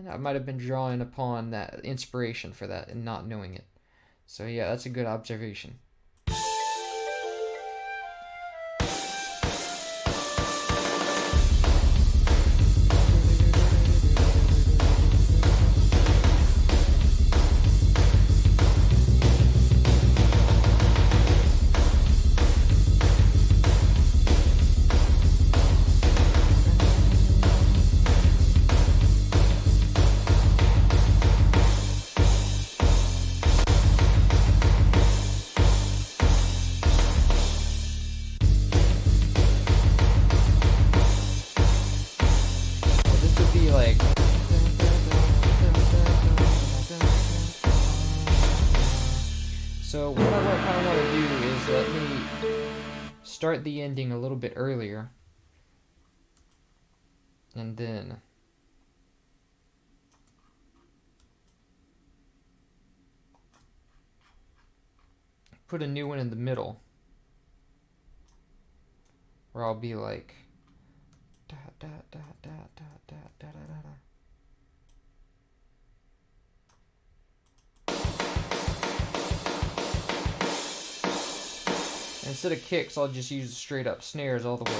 I might have been drawing upon that inspiration for that and not knowing it. So yeah, that's a good observation. So what I kind of want to do is let me start the ending a little bit earlier, and then put a new one in the middle, where I'll be like da da da da da da da da da. Instead of kicks, I'll just use straight up snares all the way.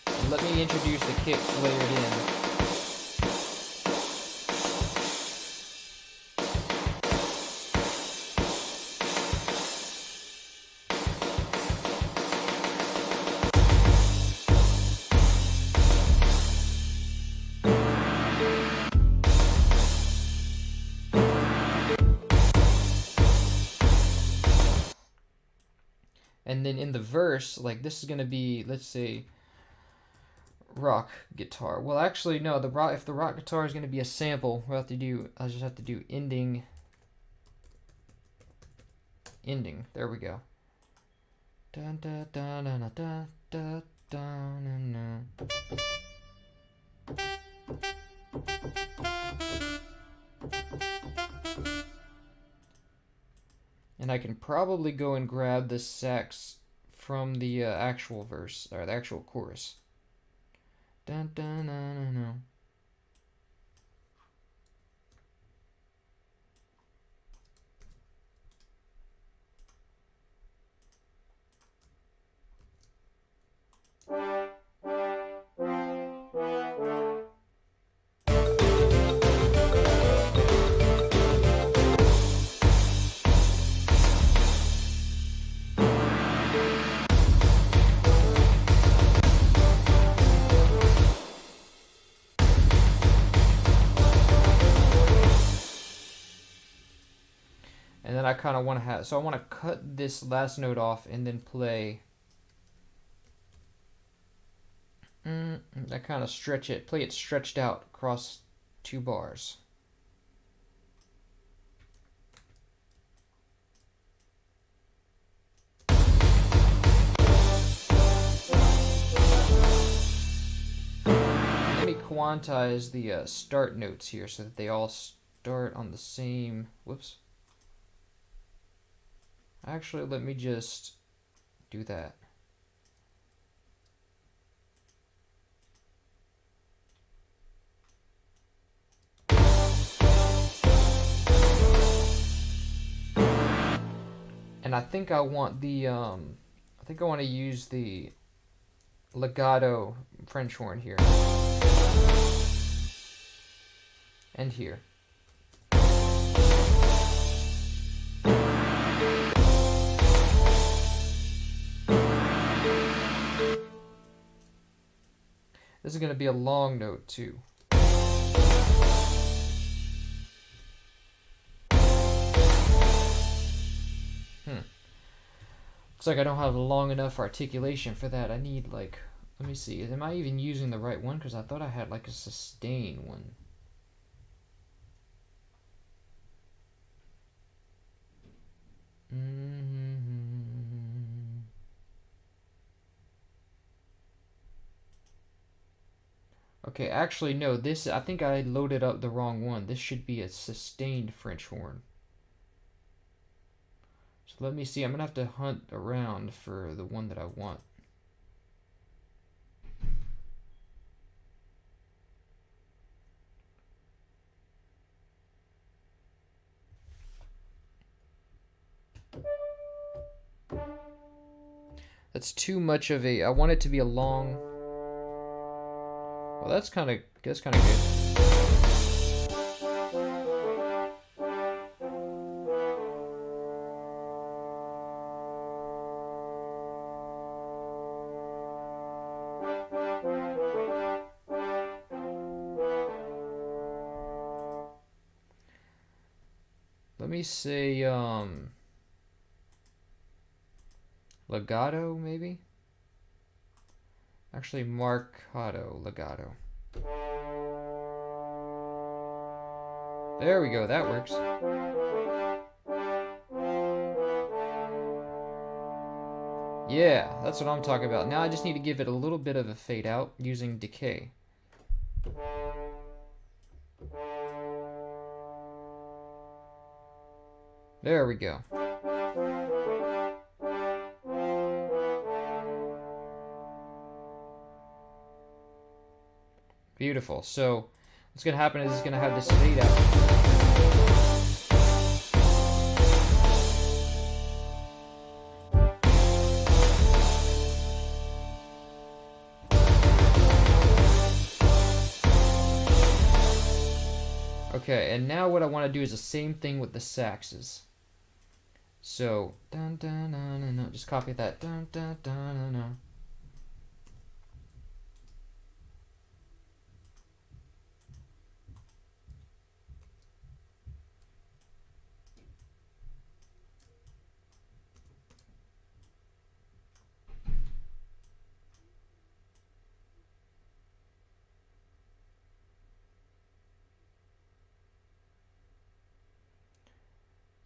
And let me introduce the kicks layered in. And then in the verse, like this is gonna be, let's say, rock guitar. Well, actually, no. If the rock guitar is gonna be a sample, I just have to do ending. There we go. Dun, dun, dun, dun, dun, dun, dun, dun, and I can probably go and grab the sax from the actual verse, or the actual chorus. Dun, dun, dun, dun, dun. And then I kind of want to have, so I want to cut this last note off and then play. I kind of play it stretched out across 2 bars. Let me quantize the start notes here so that they all start on the same, whoops. Actually, let me just do that. And I think I want the I think I want to use the legato French horn here. And here. This is going to be a long note too. Looks like I don't have long enough articulation for that. I need like, let me see, am I even using the right one? Because I thought I had like a sustain one. Okay, actually no, this, I think I loaded up the wrong one. This should be a sustained French horn. So let me see, I'm gonna have to hunt around for the one that I want. That's too much of a, I want it to be a long. Well, that's kind of good. Let me say legato maybe. Actually, marcato, legato. There we go, that works. Yeah, that's what I'm talking about. Now I just need to give it a little bit of a fade out using decay. There we go. Beautiful. So what's going to happen is it's going to have this fade out. Okay, and now what I want to do is the same thing with the saxes. So, dun dun dun dun dun, just copy that. Dun dun dun dun dun.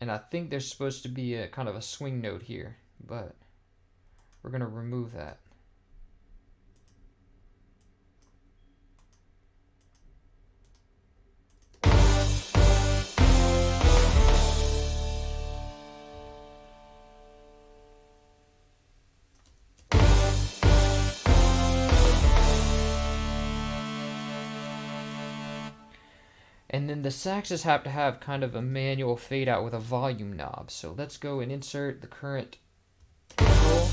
And I think there's supposed to be a kind of a swing note here, but we're going to remove that. And then the saxes have to have kind of a manual fade out with a volume knob. So let's go and insert the current control.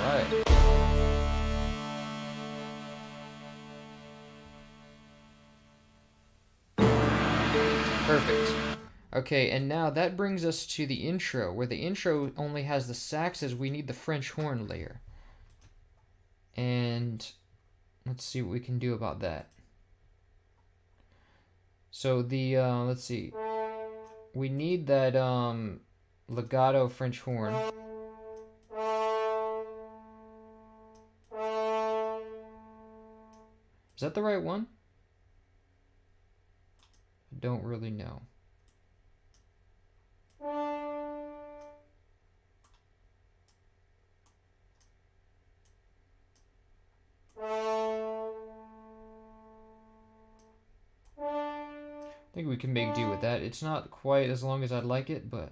Alright. Perfect. Okay, and now that brings us to the intro, where the intro only has the saxes. We need the French horn layer. And let's see what we can do about that. So the, let's see. We need that legato French horn. Is that the right one? I don't really know. I think we can make do with that. It's not quite as long as I'd like it, but...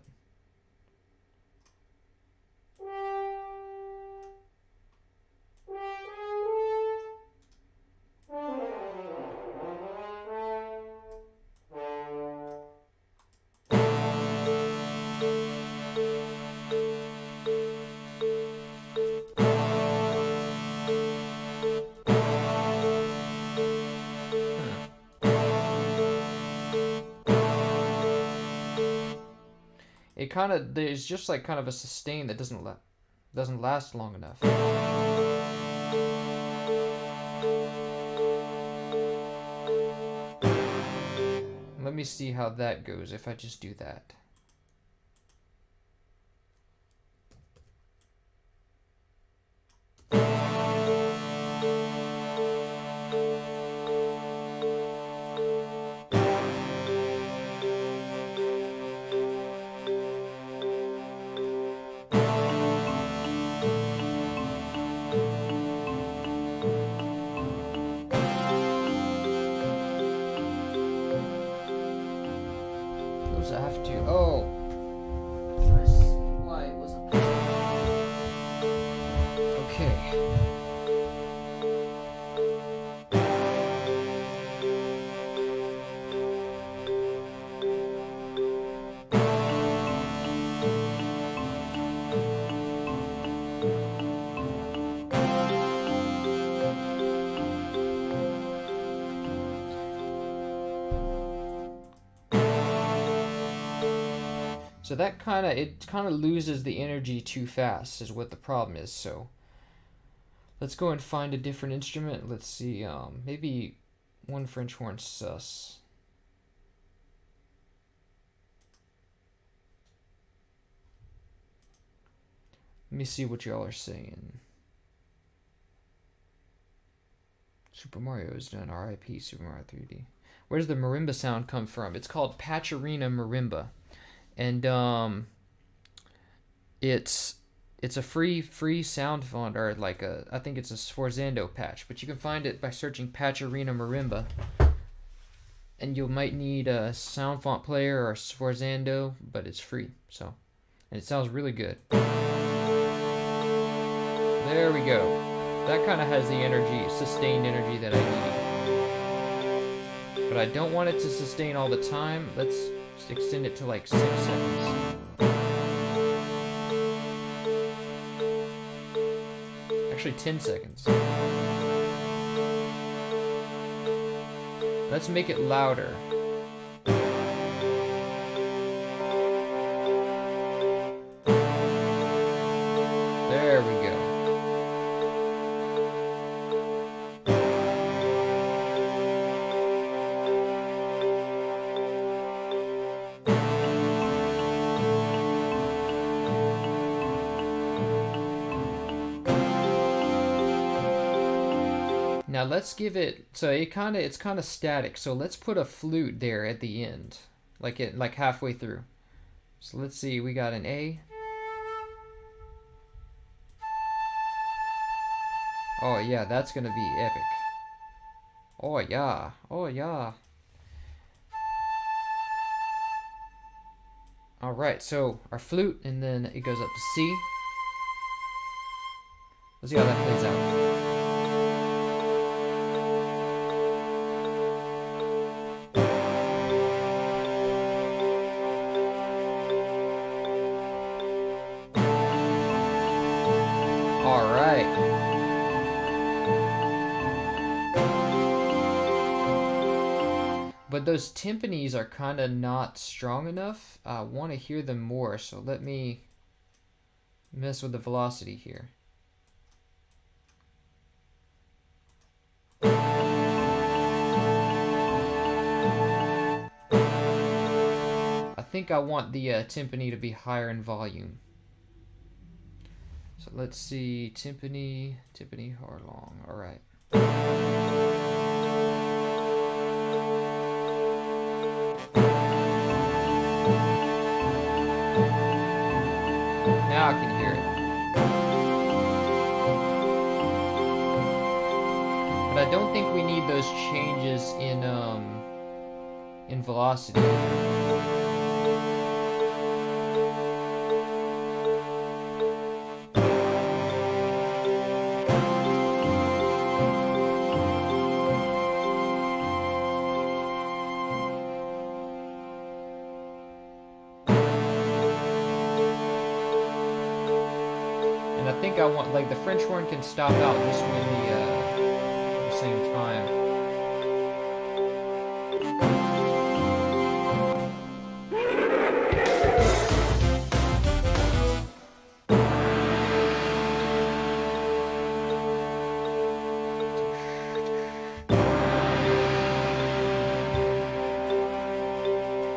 It kind of, there's just like kind of a sustain that doesn't last long enough. Let me see how that goes if I just do that. I have to. Oh, I see why it wasn't. Okay. So that kind of loses the energy too fast is what the problem is. So let's go and find a different instrument. Let's see, maybe one French horn sus. Let me see what y'all are saying. Super Mario is done. R.I.P. Super Mario 3D. Where does the marimba sound come from? It's called Pacharina Marimba. And it's a free sound font, or like I think it's a Sforzando patch, but you can find it by searching Pacharina Marimba, and you might need a sound font player or Sforzando, but it's free. So, and it sounds really good. There we go. That kind of has the energy, sustained energy that I need, but I don't want it to sustain all the time. Let's extend it to like 6 seconds. Actually 10 seconds. Let's make it louder. There we go. Now let's give it, so it's kind of static. So let's put a flute there at the end, like halfway through. So let's see, we got an A. Oh yeah, that's gonna be epic. Oh yeah, oh yeah. All right, so our flute, and then it goes up to C. Let's see how that plays out. All right. But those timpanis are kind of not strong enough. I want to hear them more, so let me mess with the velocity here. I think I want the timpani to be higher in volume. So let's see, timpani, hard long. All right. Now I can hear it. But I don't think we need those changes in velocity. I think I want, like, the French horn can stop out just when at the same time.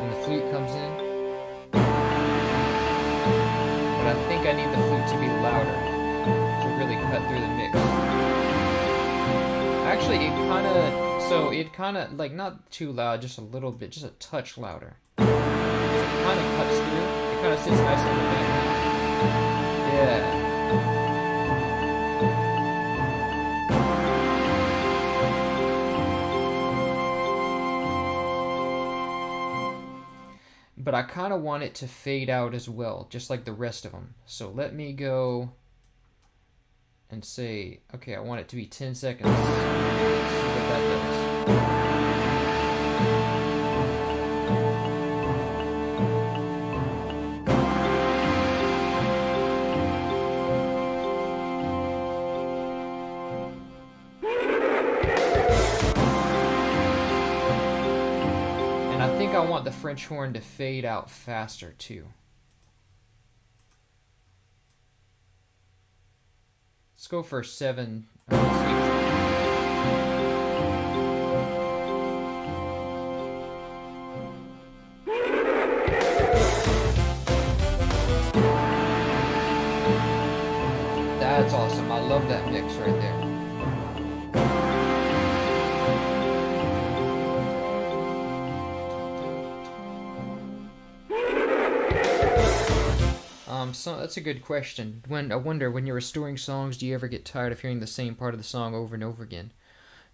And the flute comes in. But I think I need the flute to be louder to really cut through the mix. Actually, it kind of, like, not too loud, just a little bit, just a touch louder. So it kind of cuts through. It kind of sits nice in the back. Yeah. But I kind of want it to fade out as well, just like the rest of them. So let me go and say, okay, I want it to be 10 seconds. Let's see what that does. And I think I want the French horn to fade out faster too. Let's go for 7. That's awesome. I love that mix right there. So that's a good question. I wonder, when you're restoring songs, do you ever get tired of hearing the same part of the song over and over again?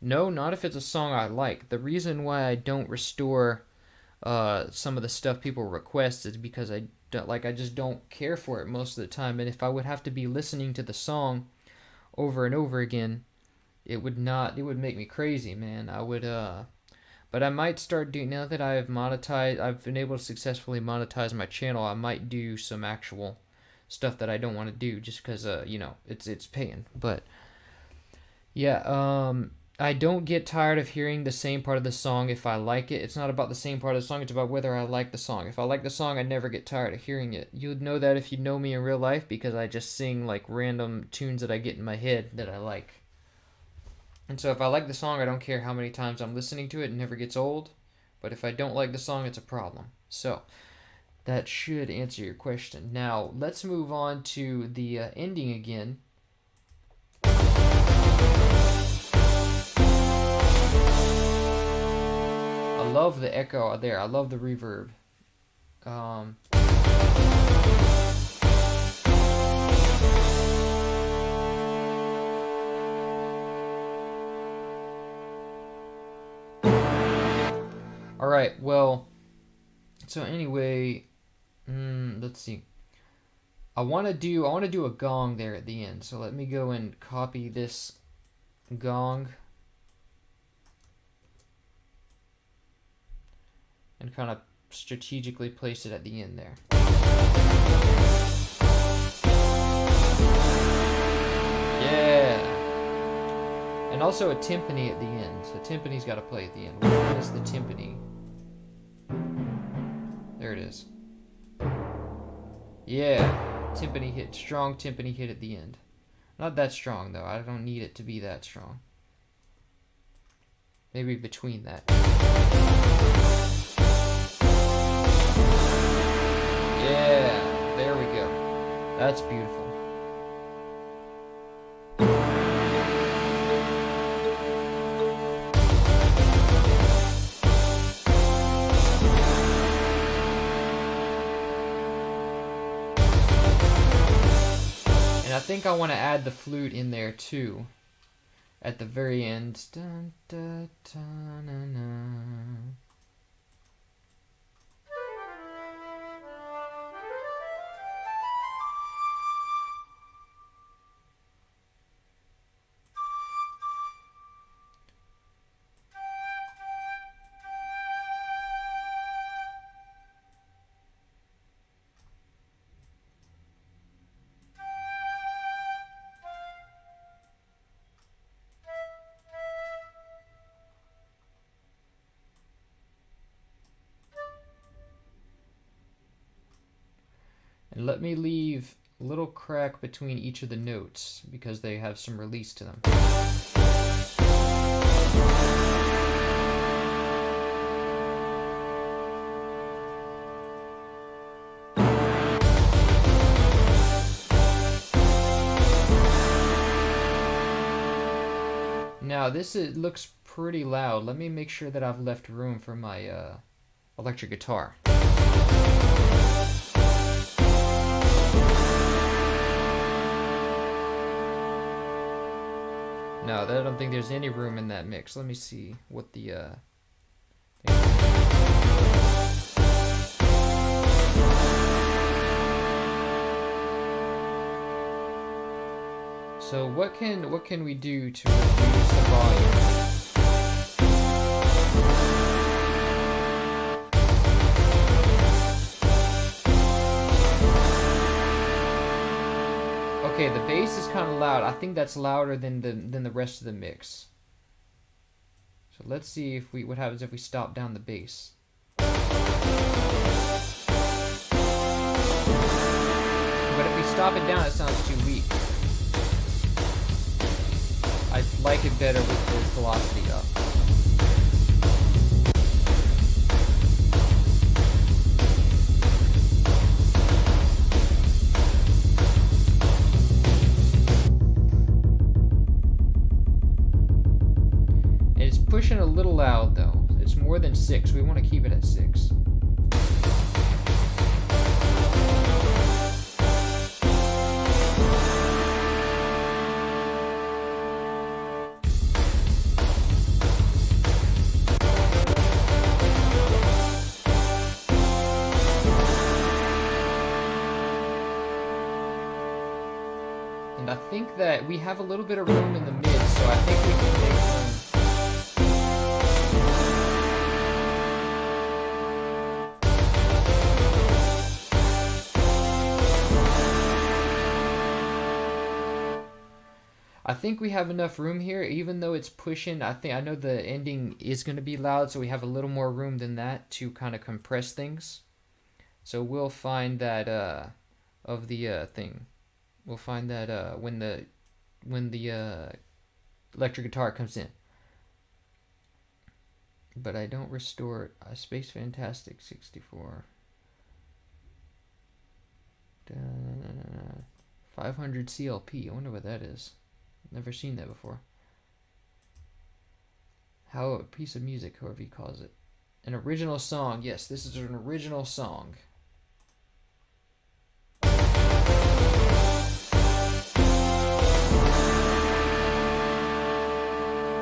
No, not if it's a song I like. The reason why I don't restore some of the stuff people request is because I just don't care for it most of the time. And if I would have to be listening to the song over and over again, it would make me crazy, man. I would but I might start doing, now that I've been able to successfully monetize my channel, I might do some actual stuff that I don't want to do just because it's paying. But yeah, I don't get tired of hearing the same part of the song if I like it. It's not about the same part of the song, it's about whether I like the song. If I like the song, I never get tired of hearing it. You'd know that if you know me in real life, because I just sing like random tunes that I get in my head that I like. And so if I like the song, I don't care how many times I'm listening to it, it never gets old. But if I don't like the song, it's a problem. So that should answer your question. Now, let's move on to the ending again. love the echo there. I love the reverb. All right, well, so anyway, let's see. I want to do a gong there at the end. So let me go and copy this gong and kind of strategically place it at the end there. Yeah. And also a timpani at the end. So timpani's got to play at the end. Where is the timpani? There it is. Yeah. Timpani hit. Strong timpani hit at the end. Not that strong, though. I don't need it to be that strong. Maybe between that. Yeah. There we go. That's beautiful. I think I want to add the flute in there too at the very end. Dun, dun, dun, dun, dun. And let me leave a little crack between each of the notes because they have some release to them. Now this looks pretty loud. Let me make sure that I've left room for my electric guitar. No, I don't think there's any room in that mix. Let me see what the So what can we do to reduce the volume? Okay, the bass is kind of loud. I think that's louder than the rest of the mix. So let's see if what happens if we stop down the bass. But if we stop it down, it sounds too weak. I like it better with the velocity up. Pushing a little loud though. It's more than 6. We want to keep it at 6. And I think that we have a little bit of room in the mid, so I think we can make room. I think we have enough room here, even though it's pushing. I know the ending is going to be loud, so we have a little more room than that to kind of compress things. So we'll find that of the thing. We'll find that when the electric guitar comes in. But I don't restore it. Space Fantastic 64. 500 CLP. I wonder what that is. Never seen that before. How a piece of music, however you calls it. An original song. Yes, this is an original song.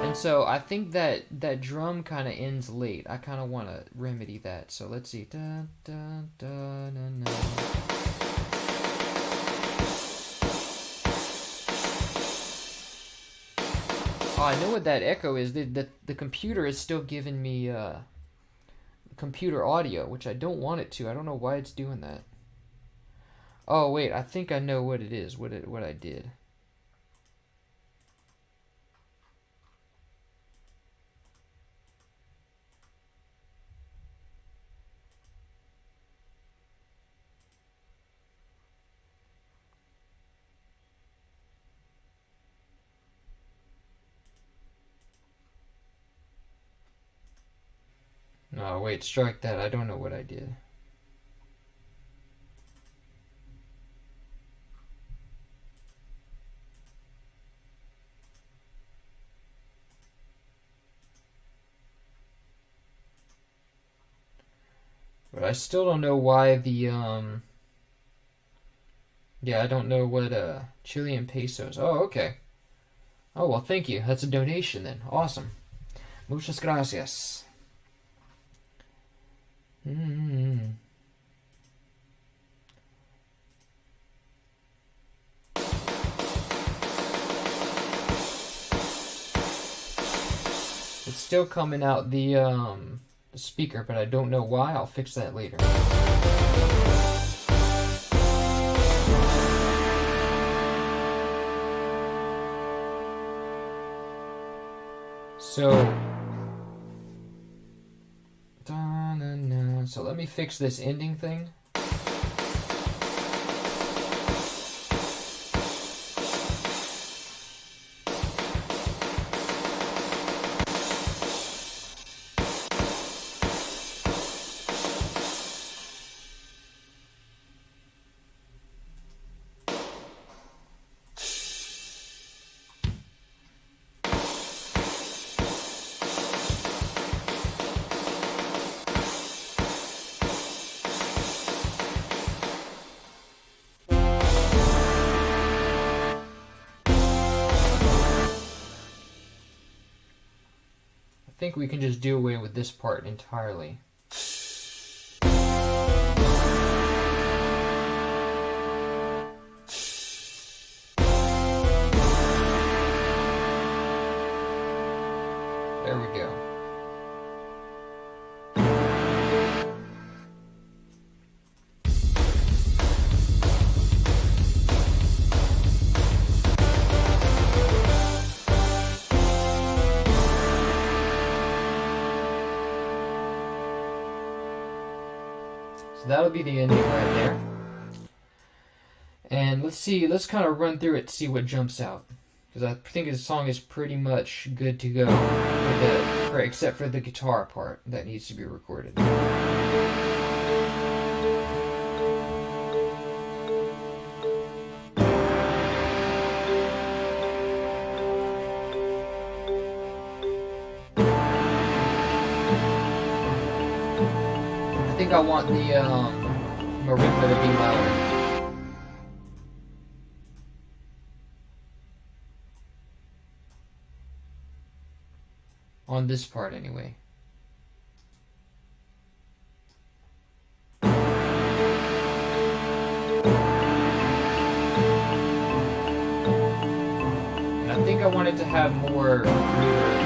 And so I think that drum kind of ends late. I kind of want to remedy that. So let's see. Da, da, da, na, na. Oh, I know what that echo is. The computer is still giving me computer audio, which I don't want it to. I don't know why it's doing that. Oh wait, I think I know what it is. What I did. No, wait, strike that. I don't know what I did. But I still don't know why the, yeah, I don't know what, Chilean pesos. Oh, okay. Oh, well, thank you. That's a donation then. Awesome. Muchas gracias. It's still coming out the speaker, but I don't know why. I'll fix that later. So let me fix this ending thing. I think we can just do away with this part entirely. There we go. So that'll be the ending right there. And let's see, let's kind of run through it, see what jumps out. Because I think the song is pretty much good to go, except for the guitar part that needs to be recorded. I think I want the marimba to be louder. On this part, anyway. And I think I wanted to have more reverb.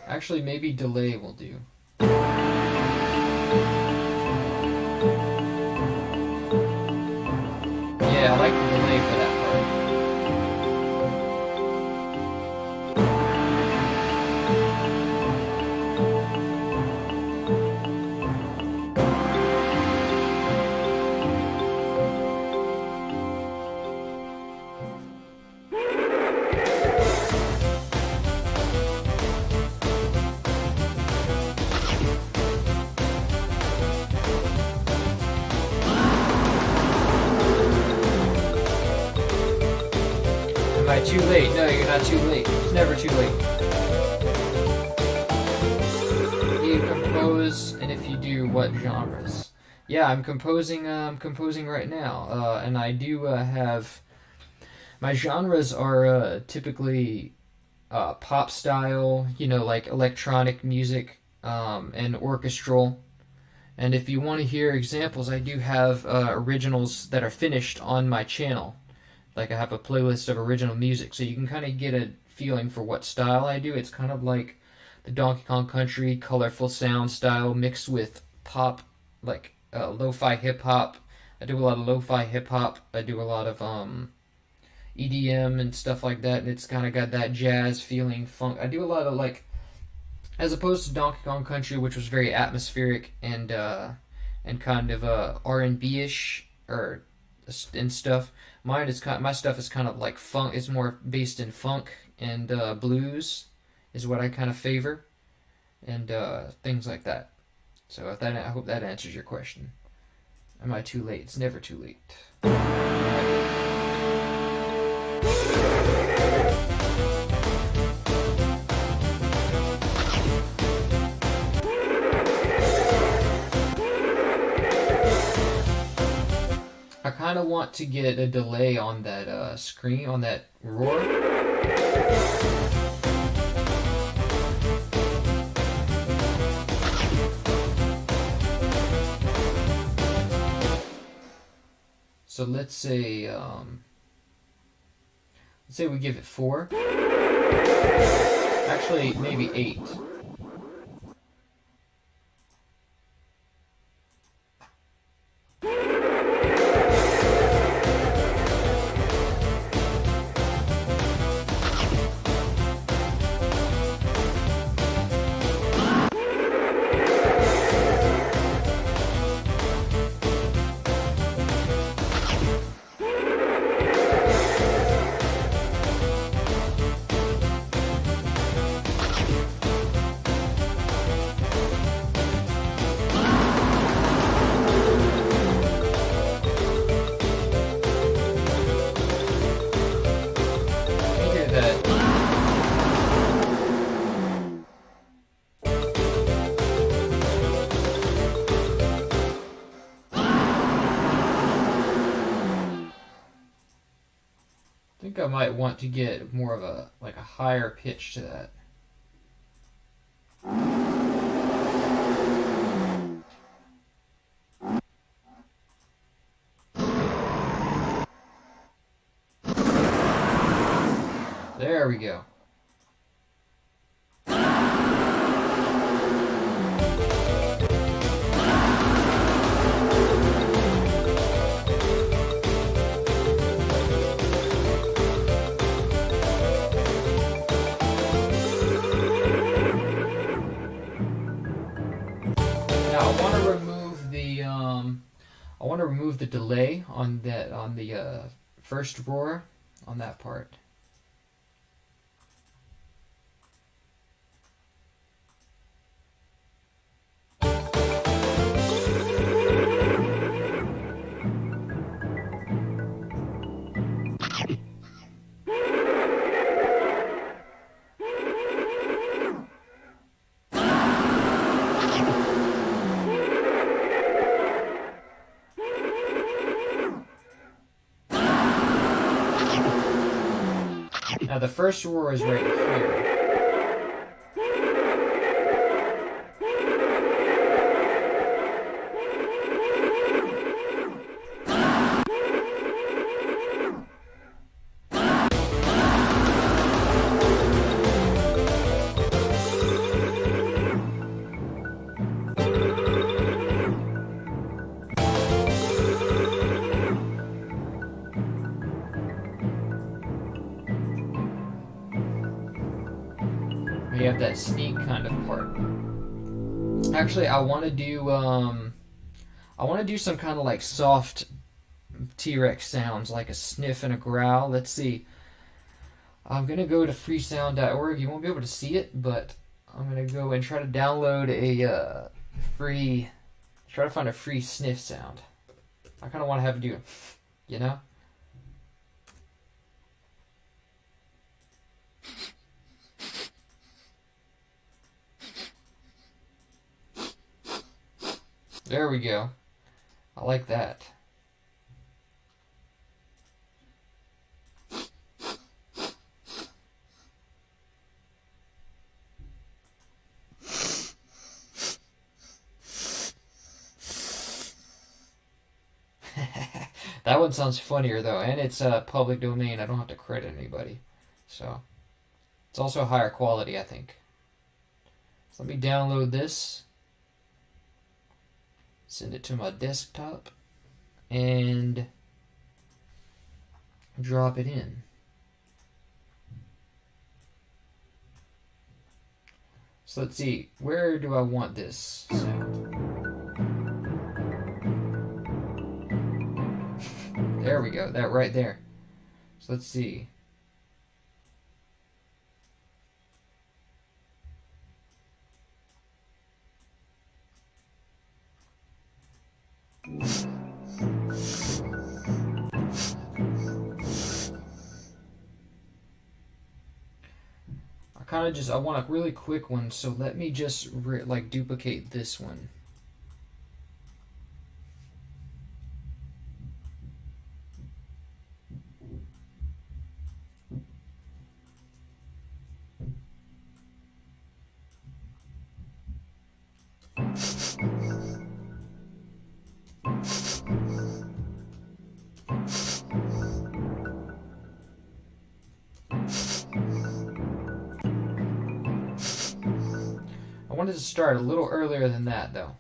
Actually, maybe delay will do. Yeah, I like the delay for that too late. No, you're not too late. It's never too late. You compose, and if you do, what genres? Yeah, I'm composing. I'm composing right now, and I do have my genres are typically pop style, like electronic music, and orchestral. And if you want to hear examples, I do have originals that are finished on my channel. Like I have a playlist of original music, so you can kind of get a feeling for what style I do. It's kind of like the Donkey Kong Country colorful sound style mixed with pop, like lo-fi hip hop. I do a lot of lo-fi hip hop. I do a lot of EDM and stuff like that, and it's kind of got that jazz feeling, funk. I do a lot of like, as opposed to Donkey Kong Country, which was very atmospheric and kind of R&B ish or and stuff. My stuff is kind of like funk. It's more based in funk and blues, is what I kind of favor, and things like that. So I hope that answers your question. Am I too late? It's never too late. I kind of want to get a delay on that screen, on that roar. So let's say we give it 4. Actually, maybe 8. I might want to get more of a higher pitch to that. There we go. I want to remove the delay on the first roar on that part. Now the first roar is right here. You have that sneak kind of part. Actually, I want to do some kind of like soft T-Rex sounds, like a sniff and a growl. Let's see. I'm gonna go to freesound.org. You won't be able to see it, but I'm gonna go and try to download a try to find a free sniff sound. I kind of want to have it do, you know. There we go. I like that. That one sounds funnier though, and it's public domain. I don't have to credit anybody. So it's also higher quality, I think. So let me download this, send it to my desktop, and drop it in. So let's see, where do I want this sound? There we go, that right there. So let's see. I want a really quick one, so let me just like duplicate this one. I wanted to start a little earlier than that though.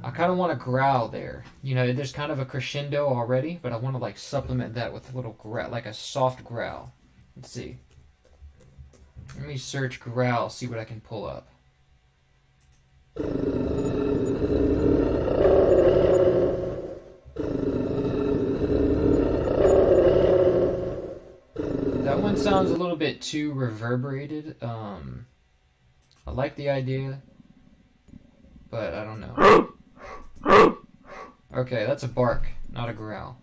I kind of want to growl there. You know, there's kind of a crescendo already, but I want to like supplement that with a little growl, like a soft growl. Let's see. Let me search growl, see what I can pull up. That one sounds a little bit too reverberated. I like the idea, but I don't know. Okay, that's a bark, not a growl.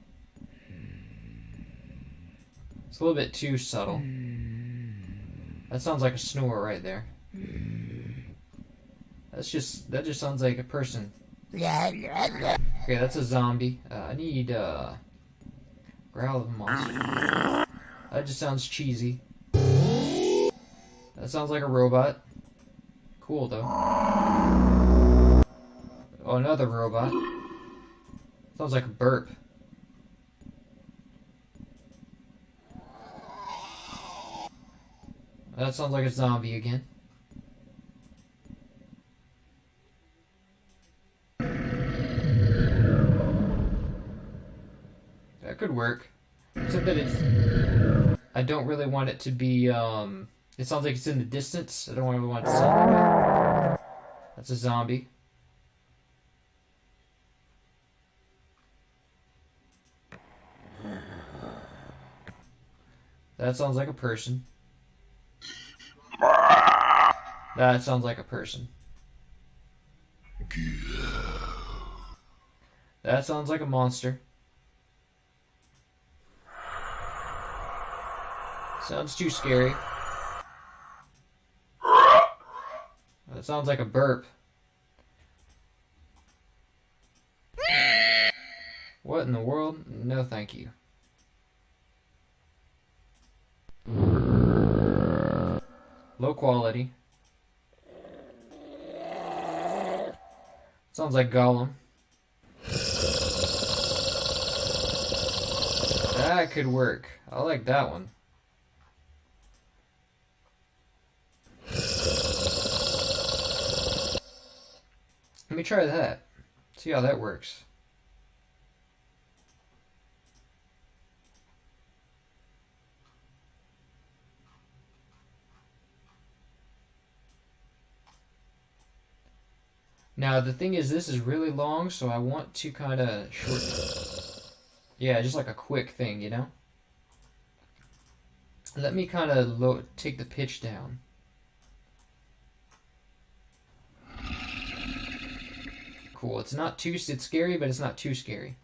It's a little bit too subtle. That sounds like a snore right there. That just sounds like a person. Okay, that's a zombie. I need growl of a monster. That just sounds cheesy. That sounds like a robot. Cool though. Oh, another robot. Sounds like a burp. That sounds like a zombie again. That could work. Except that I don't really want it to be, it sounds like it's in the distance. I don't really want it to sound like that. That's a zombie. That sounds like a person. That sounds like a person. That sounds like a monster. Sounds too scary. That sounds like a burp. What in the world? No, thank you. Low quality. Sounds like Gollum. That could work. I like that one. Let me try that. See how that works. Now the thing is, this is really long, so I want to kind of shorten. Yeah, just like a quick thing, you know. Let me kind of take the pitch down. Cool. It's not too. It's scary, but it's not too scary.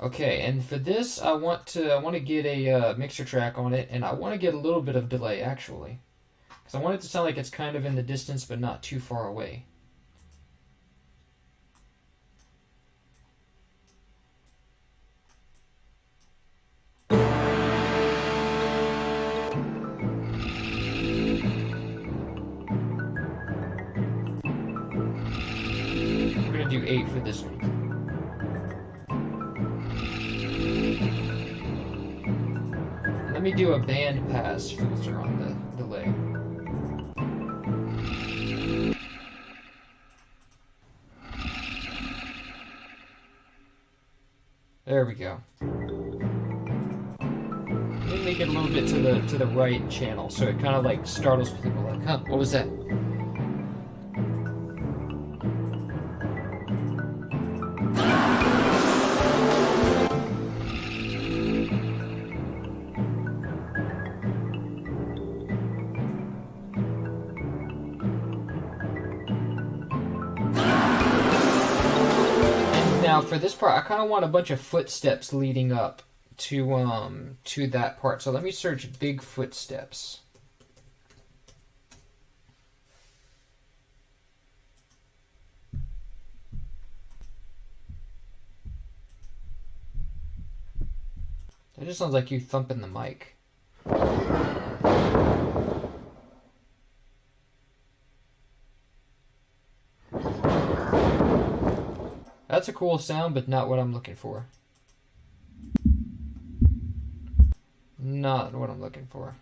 Okay, and for this, I want to get a mixer track on it, and I want to get a little bit of delay actually, because I want it to sound like it's kind of in the distance but not too far away. We're gonna do 8 for this one. Let me do a band pass filter on the delay. There we go. Let me make it a little bit to the right channel, so it kind of like startles people. Like, huh? What was that? Now for this part, I kind of want a bunch of footsteps leading up to that part. So let me search big footsteps. That just sounds like you thumping the mic. That's a cool sound, but not what I'm looking for. Not what I'm looking for.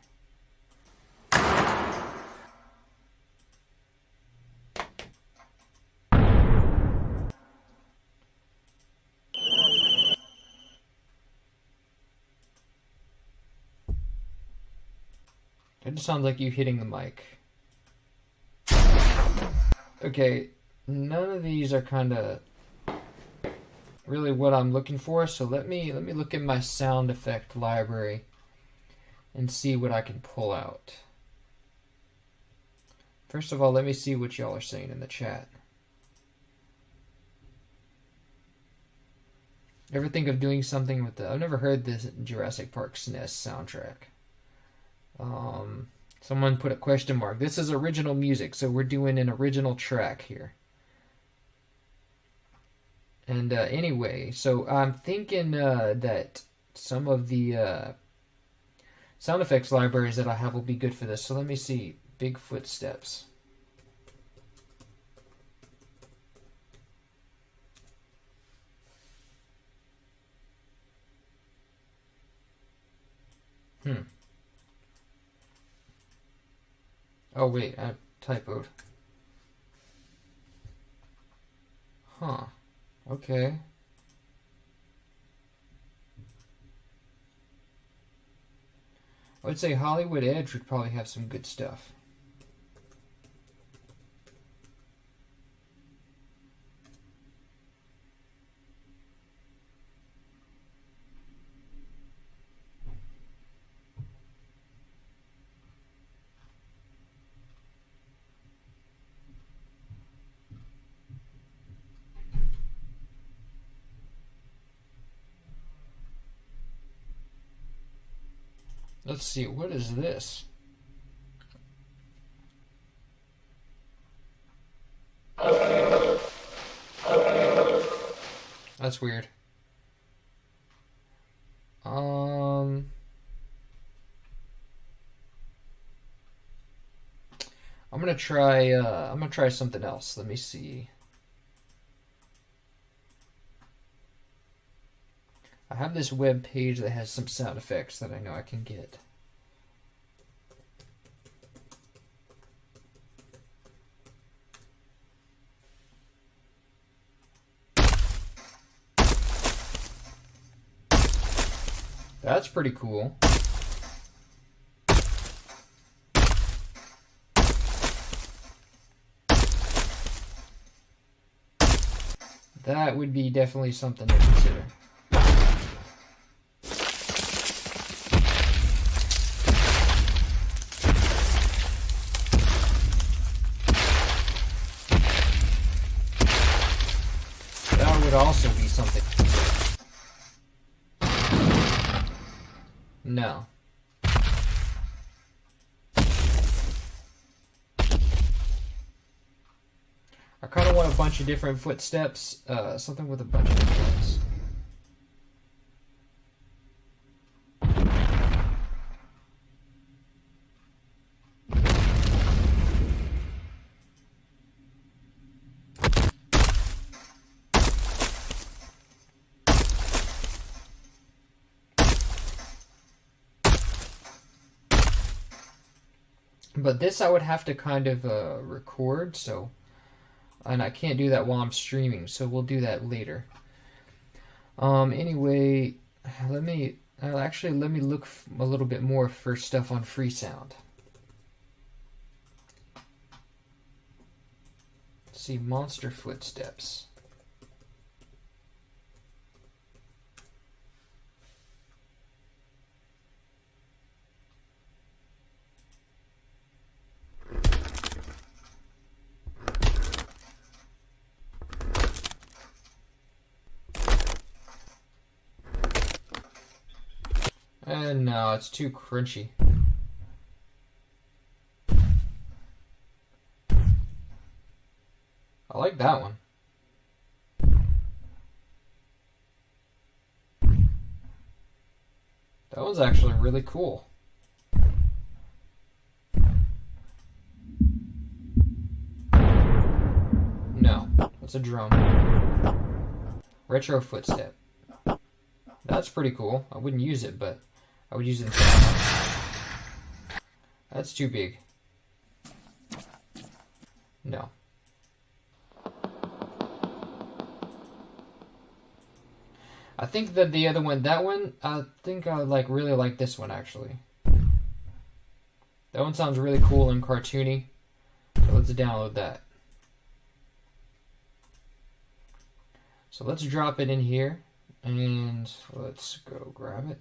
It just sounds like you hitting the mic. Okay, none of these are kind of really what I'm looking for, so let me look in my sound effect library and see what I can pull out. First of all, let me see what y'all are saying in the chat. Ever think of doing something with the... I've never heard this Jurassic Park SNES soundtrack. Someone put a question mark. This is original music, so we're doing an original track here. And anyway, so I'm thinking that some of the sound effects libraries that I have will be good for this. So let me see. Big footsteps. Oh wait, I typoed. Huh. Okay. I would say Hollywood Edge would probably have some good stuff. Let's see, what is this? That's weird. I'm gonna try something else. Let me see. I have this web page that has some sound effects that I know I can get. That's pretty cool. That would be definitely something to consider. That would also be something. No. I kind of want a bunch of different footsteps, something with a bunch of footsteps. But this I would have to kind of record, so, and I can't do that while I'm streaming, so we'll do that later. Anyway, let me look a little bit more for stuff on Freesound. Let's see, monster footsteps. And no, it's too crunchy. I like that one. That one's actually really cool. No, that's a drum. Retro footstep. That's pretty cool. I wouldn't use it, but I would use it in That's too big. No. I think that the other one, I think I really like this one actually. That one sounds really cool and cartoony. So let's download that. So let's drop it in here and let's go grab it.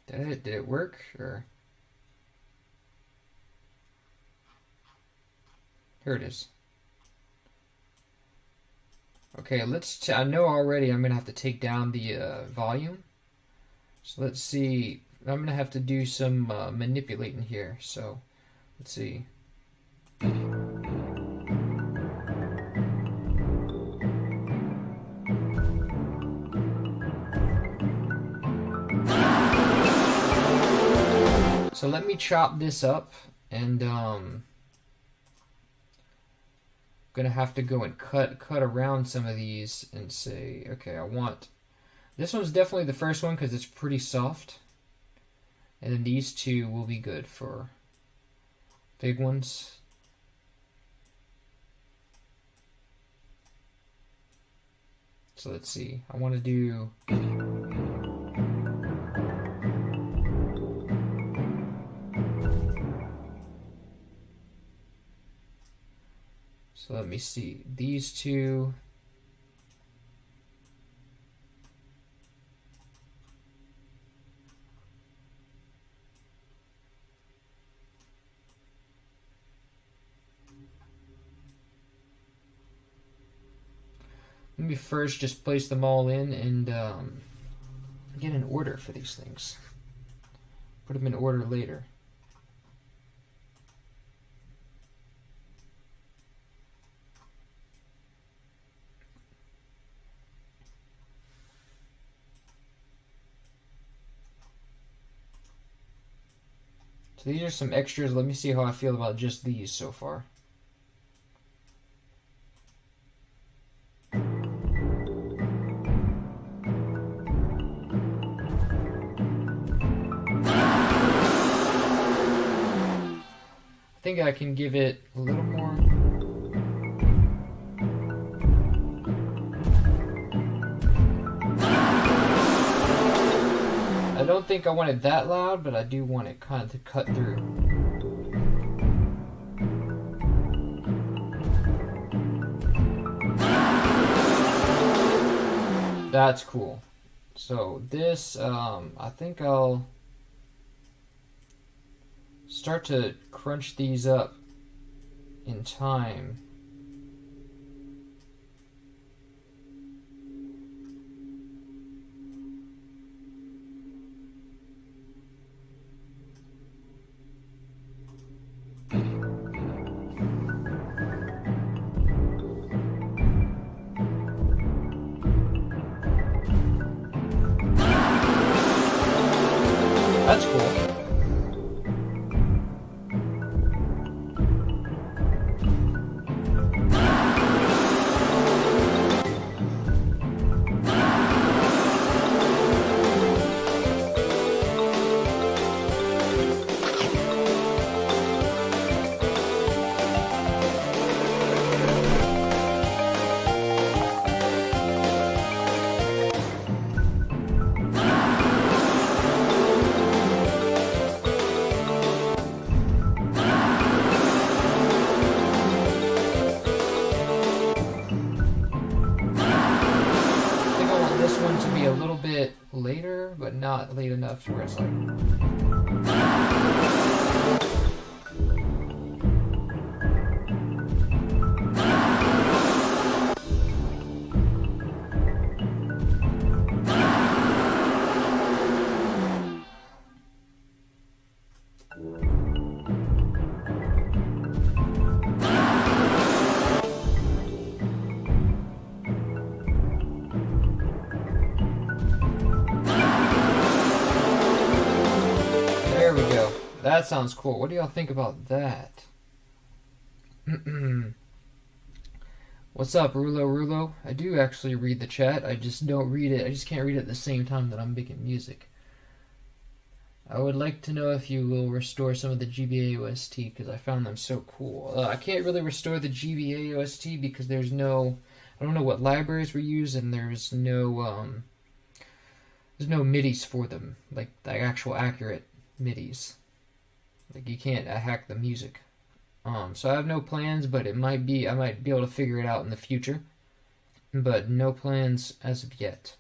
Did it work? Or here it is. Okay, I know already I'm gonna have to take down the volume. So let's see. I'm gonna have to do some manipulating here. So let's see. So let me chop this up, and gonna have to go and cut around some of these and say, okay, I want this one's definitely the first one because it's pretty soft, and then these two will be good for big ones. So let's see. I want to do. So let me see. These two. Let me first just place them all in and get an order for these things. Put them in order later. So these are some extras. Let me see how I feel about just these so far. I think I can give it a little more. I don't think I want it that loud, but I do want it kind of to cut through. That's cool. So this, I think I'll start to crunch these up in time. That's cool. Later, but not late enough to where it's like. That sounds cool. What do y'all think about that? What's up, Rulo? I do actually read the chat. I just don't read it. I just can't read it at the same time that I'm making music. I would like to know if you will restore some of the GBA OST because I found them so cool. I can't really restore the GBA OST because there's no, I don't know what libraries were used, and there's no MIDIs for them, like the actual accurate MIDIs. Like you can't hack the music. So I have no plans, but it might be, I might be able to figure it out in the future. But no plans as of yet.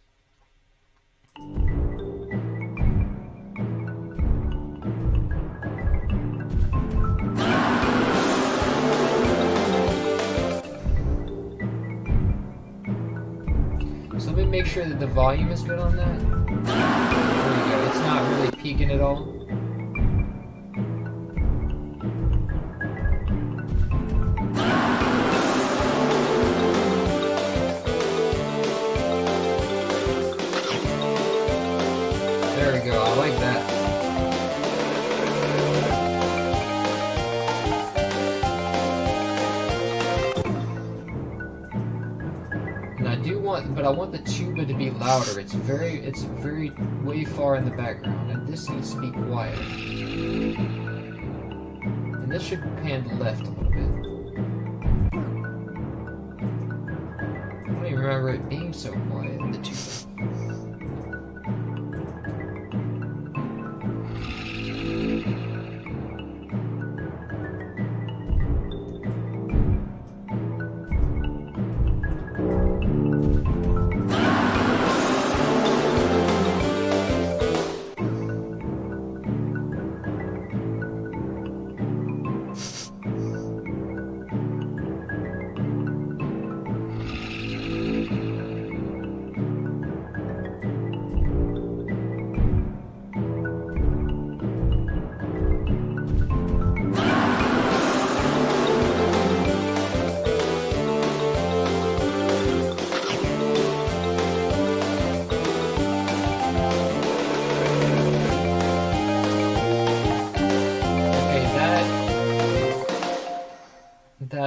So let me make sure that the volume is good on that. There we go. It's not really peaking at all. There we go, I like that. And I do want, but I want the tuba to be louder. It's very way far in the background, and this needs to be quiet. And this should pan left a little bit. I don't even remember it being so quiet, the tuba.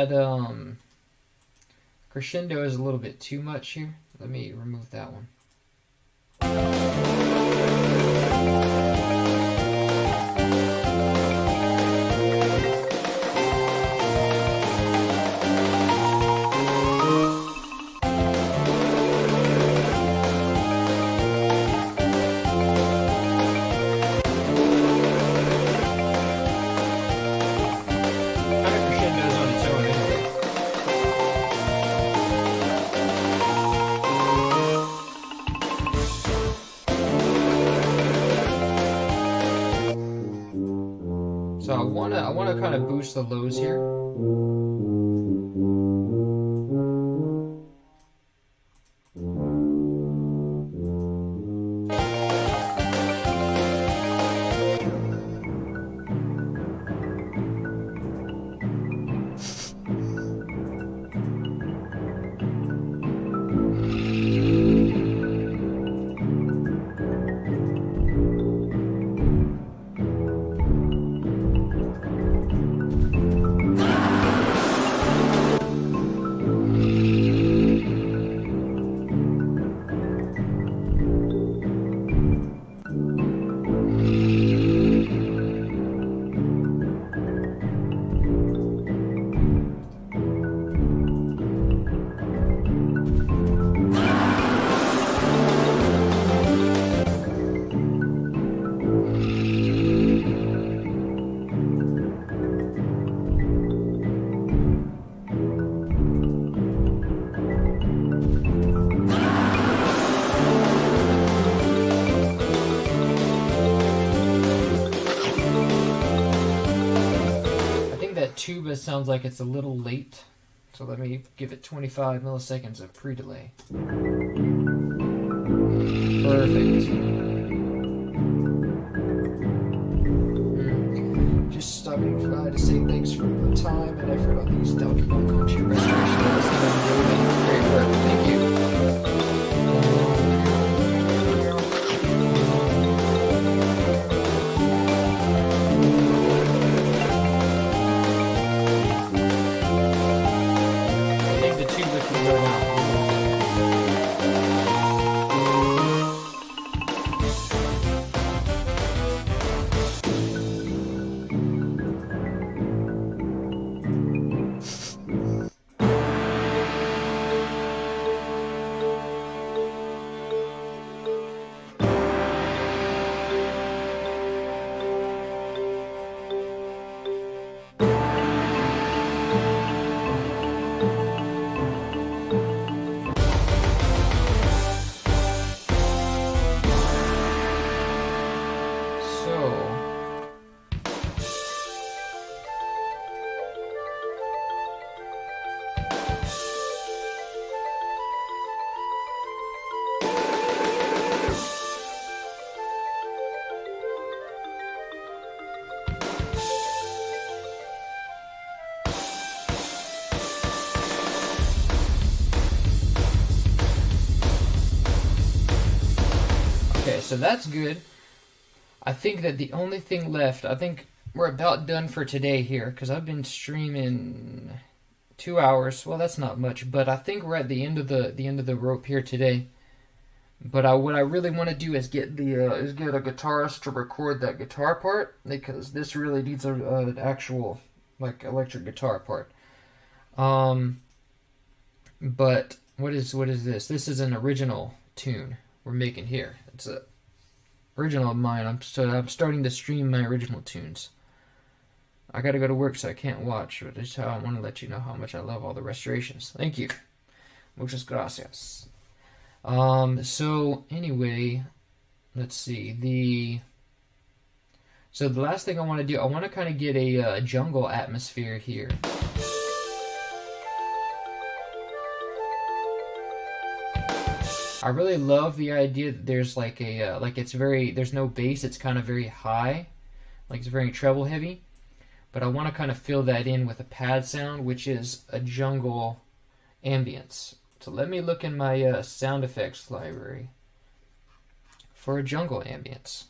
That crescendo is a little bit too much here. Let me remove that one. So I wanna kind of boost the lows here. Tuba sounds like it's a little late, so let me give it 25 milliseconds of pre-delay. Perfect. Just stopping by to say thanks for the time and effort on these Donkey Kong Country restorations. Great work, thank you. Okay, so that's good. I think that the only thing left, I think we're about done for today here, because I've been streaming 2 hours. Well, that's not much, but I think we're at the end of the rope here today. But what I really want to do is get a guitarist to record that guitar part, because this really needs an actual like electric guitar part. But what is this? This is an original tune we're making here. It's a original of mine. I'm starting to stream my original tunes. I gotta go to work, so I can't watch, but just how I want to let you know how much I love all the restorations. Thank you. Muchas gracias. So anyway, let's see. So the last thing I want to do, I want to kind of get a jungle atmosphere here. I really love the idea that there's like there's no bass, it's kind of very high, like it's very treble heavy, but I want to kind of fill that in with a pad sound, which is a jungle ambience. So let me look in my sound effects library for a jungle ambience.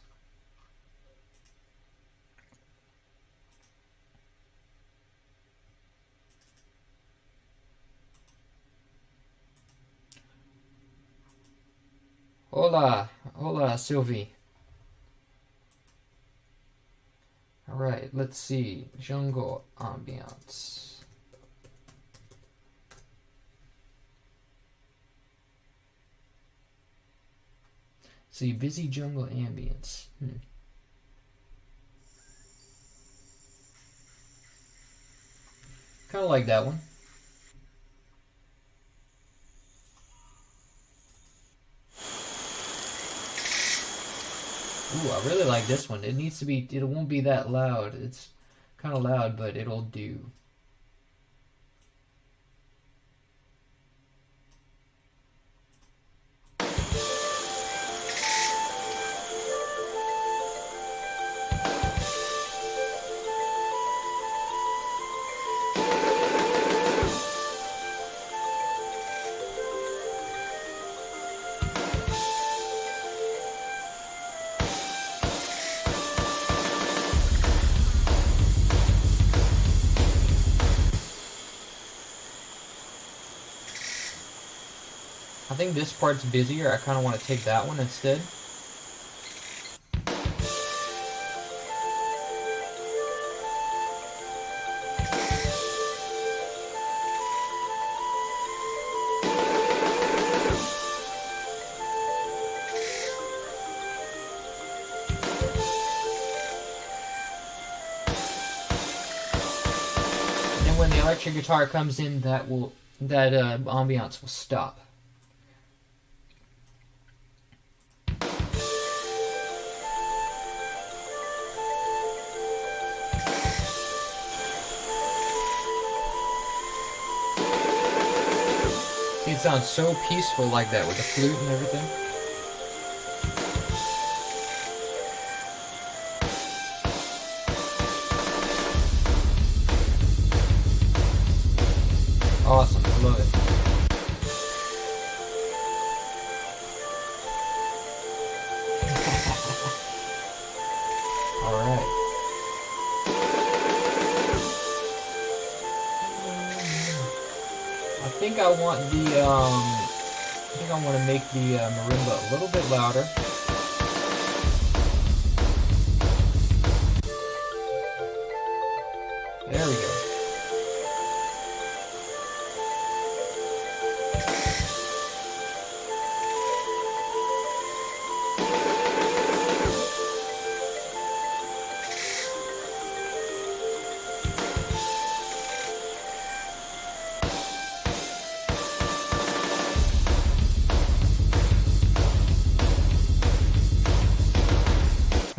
Hola, hola, Sylvie. Alright, let's see. Jungle ambiance. See, busy jungle ambience. Kind of like that one. Ooh, I really like this one. It needs to be, it won't be that loud. It's kind of loud, but it'll do. I think this part's busier. I kind of want to take that one instead. And when the electric guitar comes in, that ambiance will stop. It sounds so peaceful like that with the flute and everything. Awesome, I love it. Alright. I think I want to make the marimba a little bit louder. There we go.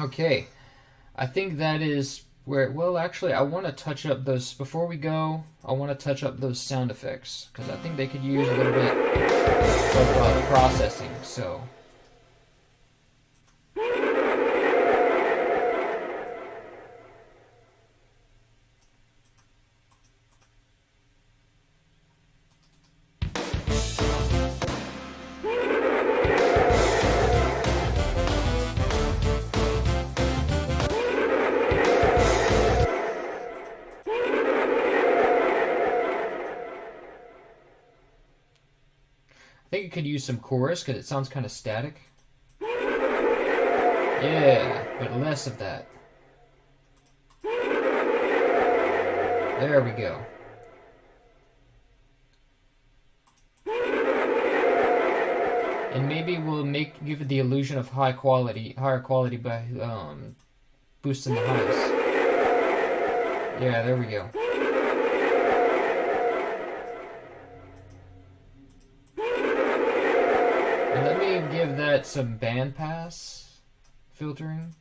Okay, I think that is where, well, actually, I want to touch up those, before we go, I want to touch up those sound effects, because I think they could use a little bit of processing, so. I think it could use some chorus because it sounds kind of static. Yeah, but less of that. There we go. And maybe we'll give it the illusion of higher quality by boosting the highs. Yeah, there we go. And let me give that some bandpass filtering.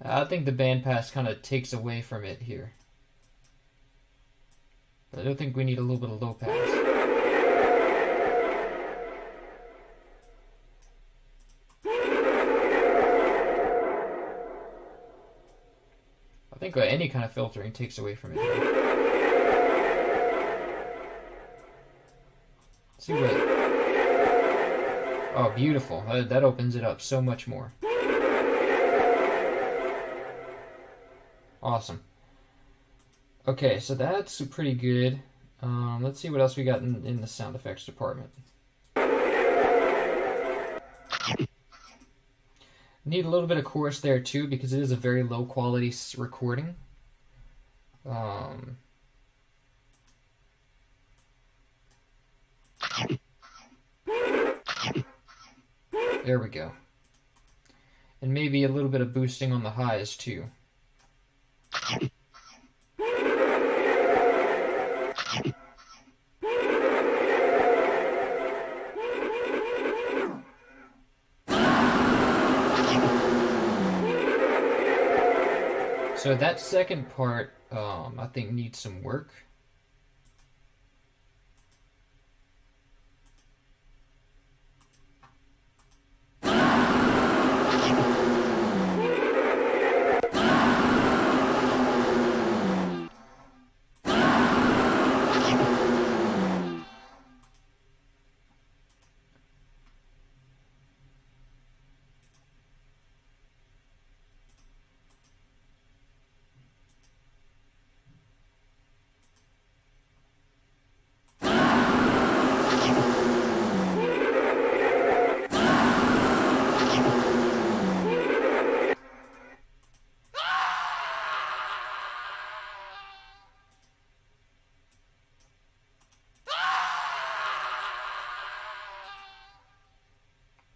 I think the bandpass kind of takes away from it here. But I don't think we need a little bit of low pass. I think any kind of filtering takes away from it here. Let's see what... Oh, beautiful. That opens it up so much more. Awesome. Okay, so that's pretty good. Let's see what else we got in the sound effects department. Need a little bit of chorus there too, because it is a very low quality recording. There we go. And maybe a little bit of boosting on the highs too. So that second part, I think needs some work.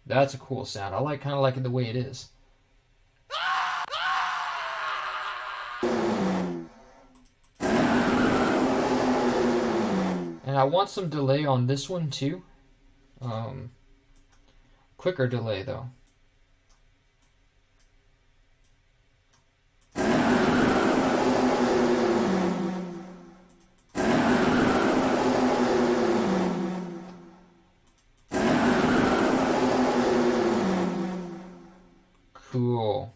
That's a cool sound. I kind of like it the way it is. And I want some delay on this one too. Quicker delay though. Cool.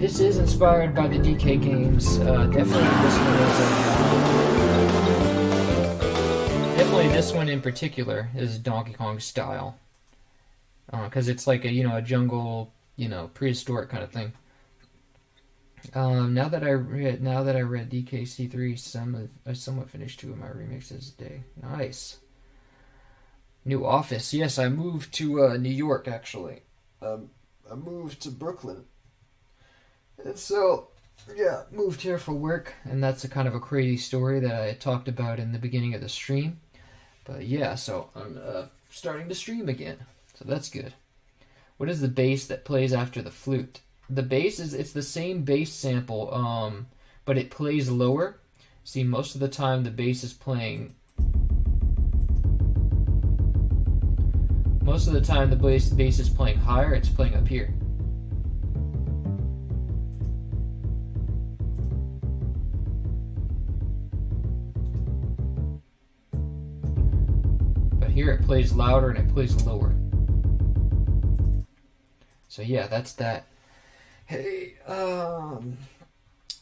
This is inspired by the DK games. Definitely this one in particular is Donkey Kong style, because it's like a jungle, prehistoric kind of thing. Now that I read DKC3, I somewhat finished 2 of my remixes today. Nice. New office. Yes, I moved to New York actually. I moved to Brooklyn. And so, yeah, moved here for work, and that's a kind of a crazy story that I talked about in the beginning of the stream. But yeah, so I'm starting to stream again, so that's good. What is the bass that plays after the flute? The bass it's the same bass sample, but it plays lower. See, most of the time the bass is playing. Most of the time the bass is playing higher. It's playing up here. Here it plays louder and it plays lower. So yeah, that's that. Hey,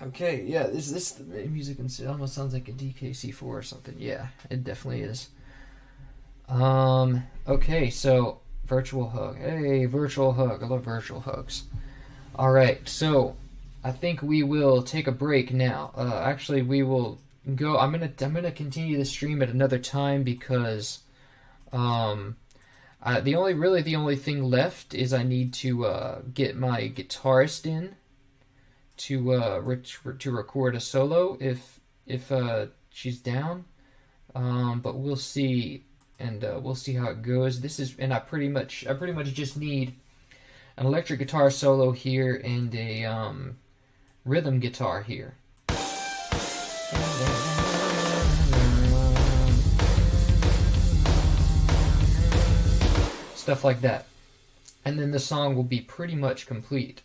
okay, yeah, is this the music? It almost sounds like a DKC4 or something. Yeah, it definitely is. Okay, so virtual hug. Hey, virtual hug. I love virtual hugs. All right, so I think we will take a break now. Actually, we will go. I'm gonna continue the stream at another time because The only thing left is I need to get my guitarist in to record a solo if she's down. But we'll see, and we'll see how it goes. I pretty much just need an electric guitar solo here and a rhythm guitar here. Stuff like that. And then the song will be pretty much complete.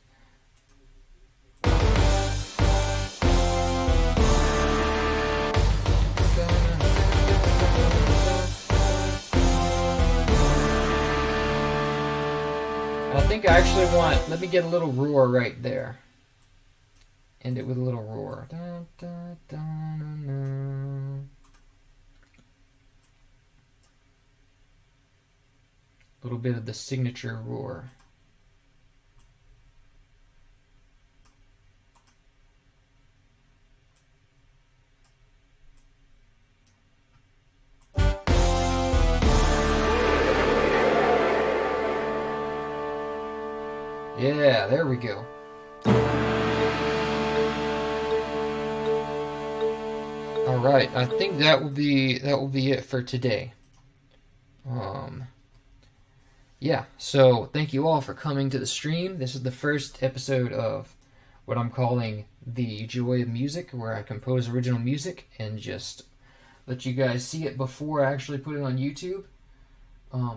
I think I actually let me get a little roar right there. End it with a little roar. A little bit of the signature roar. Yeah, there we go. All right, I think that will be it for today. Yeah, so thank you all for coming to the stream. This is the first episode of what I'm calling The Joy of Music, where I compose original music and just let you guys see it before I actually put it on YouTube.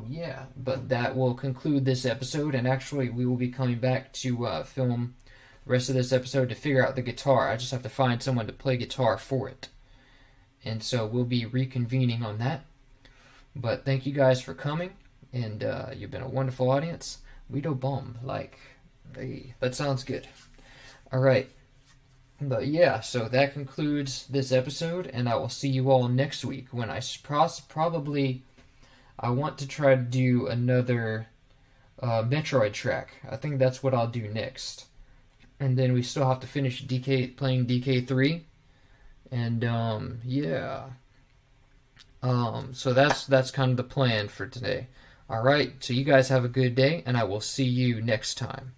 Yeah, but that will conclude this episode, and actually we will be coming back to film the rest of this episode to figure out the guitar. I just have to find someone to play guitar for it. And so we'll be reconvening on that. But thank you guys for coming, and you've been a wonderful audience. We do bomb, like, hey, that sounds good. Alright, but yeah, so that concludes this episode, and I will see you all next week when I probably... I want to try to do another Metroid track. I think that's what I'll do next. And then we still have to finish playing DK3. And yeah. So that's kind of the plan for today. Alright, so you guys have a good day, and I will see you next time.